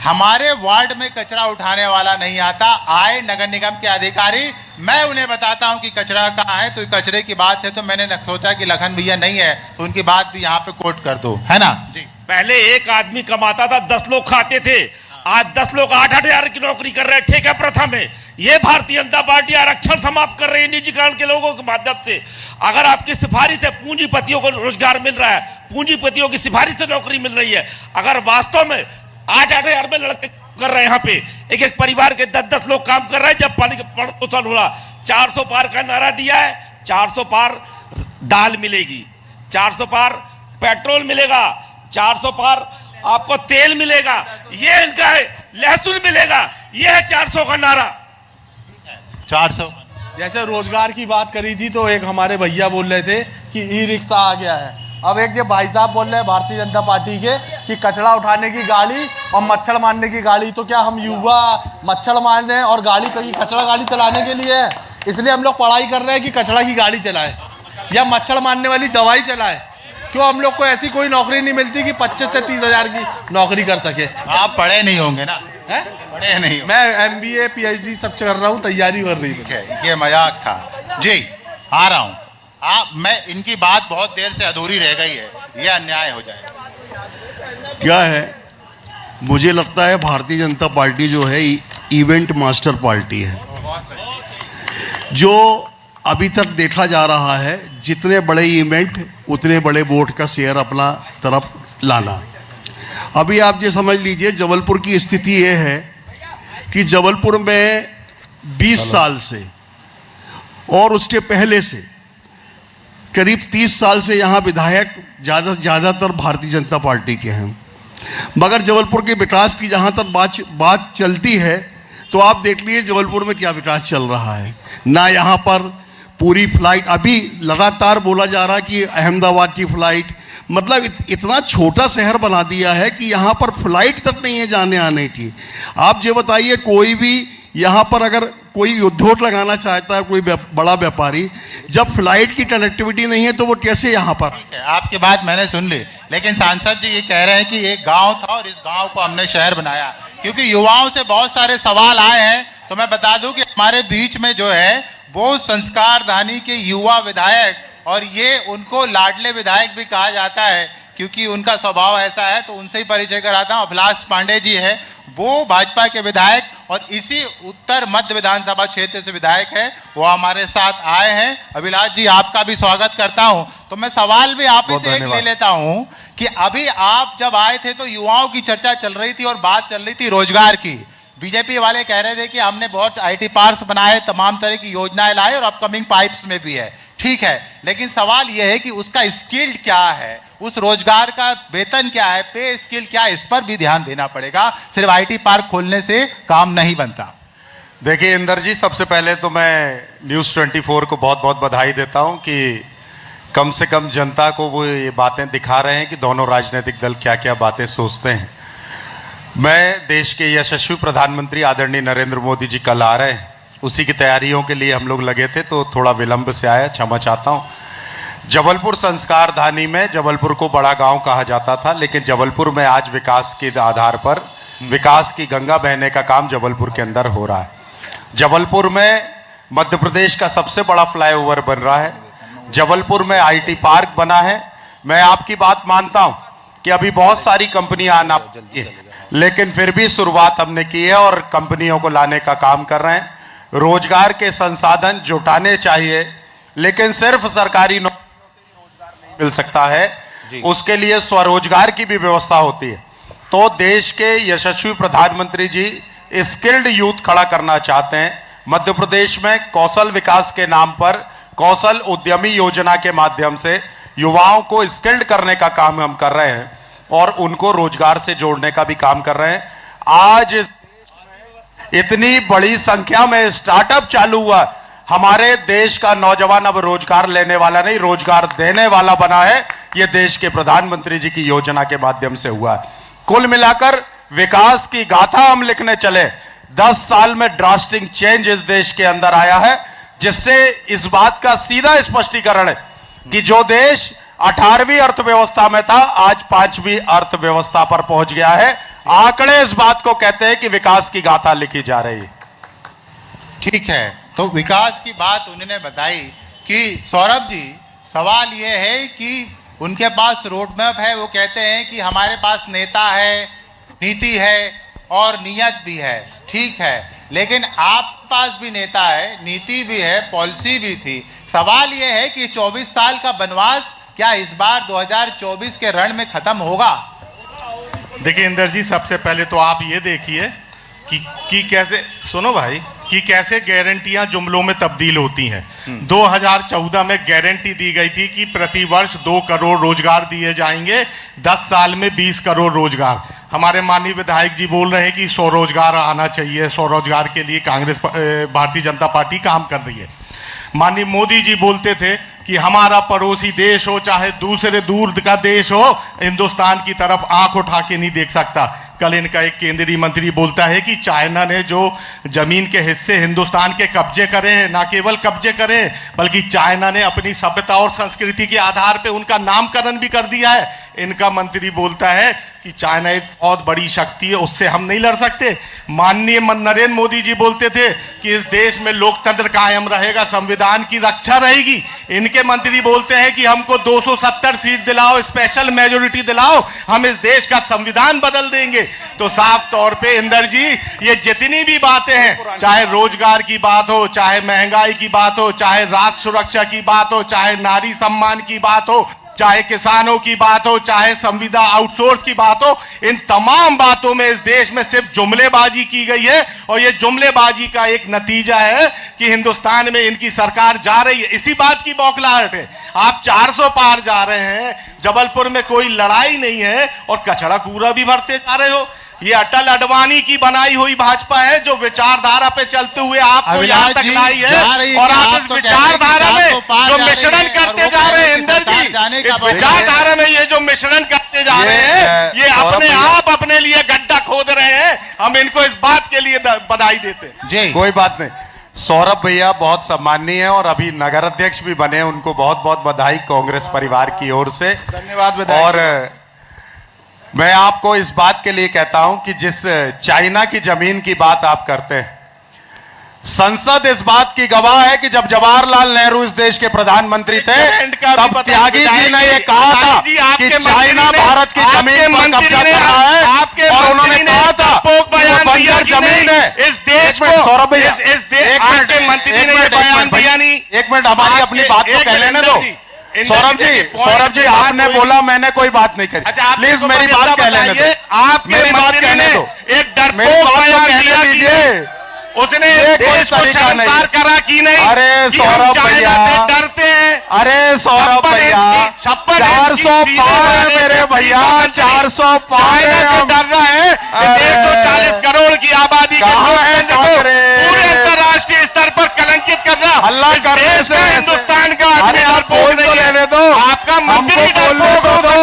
हमारे वार्ड में कचरा उठाने वाला नहीं आता, आए नगर निगम के अधिकारी, मैं उन्हें बताता हूं कि कचरा कहाँ है, तो कचरे की बात है तो मैंने सोचा कि लखन भैया नहीं है तो उनकी बात भी यहाँ पे कोट कर दो, है ना जी। पहले एक आदमी कमाता था, 10 लोग खाते थे, आज 10 लोग 8-8 हजार की नौकरी कर रहे हैं ठेका प्रथा में। ये भारतीय जनता पार्टी आरक्षण समाप्त कर रही है निजीकरण के लोगों के माध्यम से। अगर आपकी सिफारिश से पूंजीपतियों को रोजगार मिल रहा है, पूंजीपतियों की सिफारिश से नौकरी मिल रही है, अगर वास्तव में 8-8 हजार में लड़के कर रहे हैं, यहाँ पे एक परिवार के 10-10 लोग काम कर रहे हैं, जब पानी प्रदूषण हो रहा, 400 पार का नारा दिया है, 400 पार दाल मिलेगी, 400 पार पेट्रोल मिलेगा, 400 पार आपको तेल मिलेगा, ये इनका है, लहसुन मिलेगा, ये है 400 का नारा। 400 जैसे रोजगार की बात करी थी तो एक हमारे भैया बोल रहे थे कि ई-रिक्शा आ गया है, अब एक ये भाई साहब बोल रहे हैं भारतीय जनता पार्टी के कि कचरा उठाने की गाड़ी और मच्छर मारने की गाड़ी, तो क्या हम युवा मच्छर मारने और गाड़ी कहीं कचरा गाड़ी चलाने के लिए है? इसलिए हम लोग पढ़ाई कर रहे हैं कि कचरा की गाड़ी चलाएं या मच्छर मारने वाली दवाई चलाएं। क्यों हम लोग को ऐसी कोई नौकरी नहीं मिलती कि 25 से 30 हजार की नौकरी कर सके? आप पढ़े नहीं होंगे ना? है? पढ़े नहीं? मैं MBA PhD सब कर रहा हूँ, तैयारी कर रही है। ये मजाक था जी, आ रहा हूँ। मैं इनकी बात बहुत देर से अधूरी रह गई है, ये अन्याय हो जाएगा। क्या है, मुझे लगता है भारतीय जनता पार्टी जो है इवेंट मास्टर पार्टी है। जो अभी तक देखा जा रहा है, जितने बड़े इवेंट उतने बड़े वोट का शेयर अपना तरफ लाना। अभी आप ये समझ लीजिए, जबलपुर की स्थिति ये है कि जबलपुर में 20 साल से और उसके पहले से करीब 30 साल से यहाँ विधायक ज़्यादातर भारतीय जनता पार्टी के हैं। मगर जबलपुर के विकास की जहाँ तक बात चलती है, तो आप देख लीजिए जबलपुर में क्या विकास चल रहा है। ना यहाँ पर पूरी फ्लाइट, अभी लगातार बोला जा रहा है कि अहमदाबाद की फ्लाइट, मतलब इतना छोटा शहर बना दिया है कि यहाँ पर फ्लाइट तक नहीं है जाने आने की। आप ये बताइए, कोई भी यहाँ पर अगर कोई उद्योग लगाना चाहता है, कोई बड़ा व्यापारी, जब फ्लाइट की कनेक्टिविटी नहीं है तो वो कैसे यहाँ पर? आपकी बात मैंने सुन ली, लेकिन सांसद जी ये कह रहे हैं कि एक गांव था और इस गांव को हमने शहर बनाया। क्योंकि युवाओं से बहुत सारे सवाल आए हैं, तो मैं बता दूं कि हमारे बीच में जो है वो संस्कार धानी के युवा विधायक, और ये उनको लाडले विधायक भी कहा जाता है क्योंकि उनका स्वभाव ऐसा है, तो उनसे ही परिचय कराता हूँ। अभिलाष पांडे जी है, वो भाजपा के विधायक और इसी उत्तर मध्य विधानसभा क्षेत्र से विधायक है, वो हमारे साथ आए हैं। अभिलाष जी, आपका भी स्वागत करता हूं। तो मैं सवाल भी आप से एक ले लेता हूं कि अभी आप जब आए थे तो युवाओं की चर्चा चल रही थी और बात चल रही थी रोजगार की। बीजेपी वाले कह रहे थे कि हमने बहुत IT पार्क्स बनाए, तमाम तरह की योजनाएं लाए और अपकमिंग पाइप्स में भी है, ठीक है, लेकिन सवाल यह है कि उसका स्किल क्या है, उस रोजगार का वेतन क्या है, पे स्किल क्या है, इस पर भी ध्यान देना पड़ेगा। सिर्फ IT पार्क खोलने से काम नहीं बनता। देखिए इंदर जी, सबसे पहले तो मैं न्यूज़ 24 को बहुत बहुत बधाई देता हूं कि कम से कम जनता को वो ये बातें दिखा रहे हैं कि दोनों राजनीतिक दल क्या क्या बातें सोचते हैं। मैं देश के यशस्वी प्रधानमंत्री आदरणीय नरेंद्र मोदी जी कल आ रहे हैं, उसी की तैयारियों के लिए हम लोग लगे थे, तो थोड़ा विलंब से आया, क्षमा चाहता हूँ। जबलपुर संस्कार धानी में जबलपुर को बड़ा गांव कहा जाता था, लेकिन जबलपुर में आज विकास के आधार पर विकास की गंगा बहने का काम जबलपुर के अंदर हो रहा है। जबलपुर में मध्य प्रदेश का सबसे बड़ा फ्लाईओवर बन रहा है। जबलपुर में IT पार्क बना है। मैं आपकी बात मानता हूं कि अभी बहुत सारी कंपनियां आना चाहिए, लेकिन फिर भी शुरुआत हमने की है और कंपनियों को लाने का काम कर रहे हैं। रोजगार के संसाधन जुटाने चाहिए, लेकिन सिर्फ सरकारी मिल सकता है, उसके लिए स्वरोजगार की भी व्यवस्था होती है। तो देश के यशस्वी प्रधानमंत्री जी स्किल्ड यूथ खड़ा करना चाहते हैं। मध्य प्रदेश में कौशल विकास के नाम पर कौशल उद्यमी योजना के माध्यम से युवाओं को स्किल्ड करने का काम हम कर रहे हैं और उनको रोजगार से जोड़ने का भी काम कर रहे हैं। आज इतनी बड़ी संख्या में स्टार्टअप चालू हुआ, हमारे देश का नौजवान अब रोजगार लेने वाला नहीं, रोजगार देने वाला बना है। यह देश के प्रधानमंत्री जी की योजना के माध्यम से हुआ। कुल मिलाकर विकास की गाथा हम लिखने चले। 10 साल में ड्रास्टिक चेंज इस देश के अंदर आया है, जिससे इस बात का सीधा स्पष्टीकरण है कि जो देश 18वीं अर्थव्यवस्था में था, आज 5वीं अर्थव्यवस्था पर पहुंच गया है। आंकड़े इस बात को कहते हैं कि विकास की गाथा लिखी जा रही है। ठीक है, तो विकास की बात उन्होंने बताई कि सौरभ जी, सवाल यह है कि उनके पास रोड मैप है। वो कहते हैं कि हमारे पास नेता है, नीति है और नियत भी है, ठीक है, लेकिन आपके पास भी नेता है, नीति भी है, पॉलिसी भी थी। सवाल यह है कि 24 साल का वनवास क्या इस बार 2024 के रण में खत्म होगा? देखिए इंदर जी, सबसे पहले तो आप ये देखिए कि कैसे, सुनो भाई, कि कैसे गारंटियां जुमलों में तब्दील होती हैं। 2014 में गारंटी दी गई थी कि प्रतिवर्ष 2 करोड़ रोजगार दिए जाएंगे, 10 साल में 20 करोड़ रोजगार। हमारे माननीय विधायक जी बोल रहे हैं कि स्वरोजगार आना चाहिए, स्वरोजगार के लिए कांग्रेस भारतीय जनता पार्टी काम कर रही है। माननीय मोदी जी बोलते थे कि हमारा पड़ोसी देश हो चाहे दूसरे दूर का देश हो, हिंदुस्तान की तरफ आंख उठा के नहीं देख सकता। कल इनका एक केंद्रीय मंत्री बोलता है कि चाइना ने जो जमीन के हिस्से हिंदुस्तान के कब्जे करे हैं, ना केवल कब्जे करे बल्कि चाइना ने अपनी सभ्यता और संस्कृति के आधार पे उनका नामकरण भी कर दिया है। इनका मंत्री बोलता है कि चाइना एक बहुत बड़ी शक्ति है, उससे हम नहीं लड़ सकते। माननीय नरेंद्र मोदी जी बोलते थे कि इस देश में लोकतंत्र कायम रहेगा, संविधान की रक्षा रहेगी। इनके मंत्री बोलते हैं कि हमको 270 सीट दिलाओ, स्पेशल मेजोरिटी दिलाओ, हम इस देश का संविधान बदल देंगे। तो साफ तौर पे इंदर जी, ये जितनी भी बातें हैं, चाहे रोजगार की बात हो, चाहे महंगाई की बात हो, चाहे राष्ट्र सुरक्षा की बात हो, चाहे नारी सम्मान की बात हो, चाहे किसानों की बात हो, चाहे संविदा आउटसोर्स की बात हो, इन तमाम बातों में इस देश में सिर्फ जुमलेबाजी की गई है। और ये जुमलेबाजी का एक नतीजा है कि हिंदुस्तान में इनकी सरकार जा रही है, इसी बात की बौखलाहट है। आप 400 पार जा रहे हैं, जबलपुर में कोई लड़ाई नहीं है और कचरा कूड़ा भी भरते जा रहे हो। ये अटल अडवाणी की बनाई हुई भाजपा है जो विचारधारा पे चलते हुए आपको यहाँ तक लाई है, और आप इस विचारधारा में जो मिश्रण करते जा रहे हैं इंदर जी, इस विचारधारा में ये जो मिश्रण करते जा रहे हैं, ये अपने आप अपने लिए गड्ढा खोद रहे हैं। हम इनको इस बात के लिए बधाई देते हैं। जी कोई बात नहीं। सौरभ भैया बहुत सम्मानीय है और अभी नगर अध्यक्ष भी बने, उनको बहुत बहुत बधाई कांग्रेस परिवार की ओर से। धन्यवाद। और मैं आपको इस बात के लिए कहता हूं कि जिस चाइना की जमीन की बात आप करते हैं, संसद इस बात की गवाह है कि जब जवाहरलाल नेहरू इस देश के प्रधानमंत्री थे तब त्यागी जी ने यह कहा था कि चाइना भारत की जमीन पर कब्जा कर रहा है, और उन्होंने कहा था कि वो बंजर जमीन है इस देश में। सौरभ भैया एक मिनट हमारी अपनी बात को कह लेने दो। सौरभ जी आपने बोला, मैंने कोई बात नहीं करी। प्लीज मेरी बात कह लेने दो, मेरी बात कहने दो, एक डरपोक बयान दिया कीजिए, उसने देश को शर्मसार करा कि नहीं। अरे सौरभ भैया डरते हैं। अरे सौरभ भैया 400 पार है मेरे भैया, 400 पार है। डर रहा है 140 करोड़ की आबादी पूरे अंतर्राष्ट्रीय स्तर पर कलंकित करना। अल्लाह करने से हिंदुस्तान का आप बोल तो लेने दो, आपका मंत्री बोलने तो दो,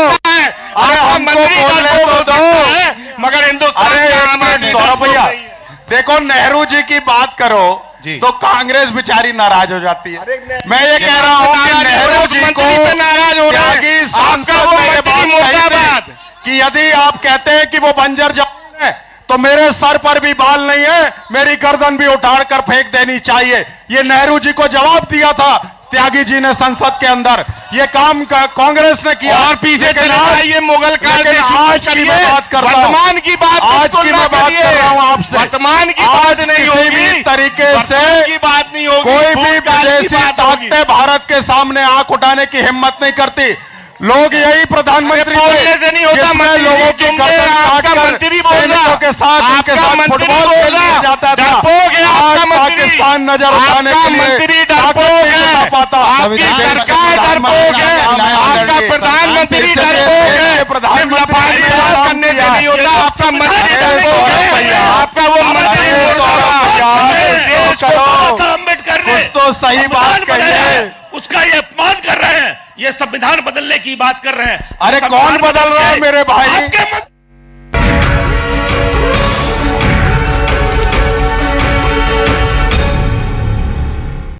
अरे हमको बोलने तो दो, मगर हिंदुस्तान सौरभ भैया देखो, नेहरू जी की बात करो तो कांग्रेस बेचारी नाराज हो जाती है। मैं ये कह रहा हूं कि नेहरू जी को त्यागी सांसद ने ये बात कही कि यदि आप कहते हैं कि वो बंजर जमीन है तो मेरे सर पर भी बाल नहीं है, मेरी गर्दन भी उठाकर फेंक देनी चाहिए। ये नेहरू जी को जवाब दिया था त्यागी जी ने संसद के अंदर। ये काम कांग्रेस ने किया और पीछे ये मुगल काल की आज की मैं बात कर रहा हूं, वर्तमान की बात, आज की मैं बात कर रहा हूं आपसे। वर्तमान की बात नहीं होगी, तरीके से की बात नहीं होगी। कोई भी विदेशी ताकतें भारत के सामने आंख उठाने की हिम्मत नहीं करती। लोग यही प्रधानमंत्री से नहीं होता, लोगों की मंत्री सैनिकों के साथ उनके साथ फुटबॉल खेला जाता था। आज पाकिस्तान नजर उठाने के लिए पाता, प्रधानमंत्री आपका वो अम्बेडकर ने तो सही बात कही, उसका ये अपमान कर रहे हैं, ये संविधान बदलने की बात कर रहे हैं। अरे कौन बदल रहा है मेरे भाई?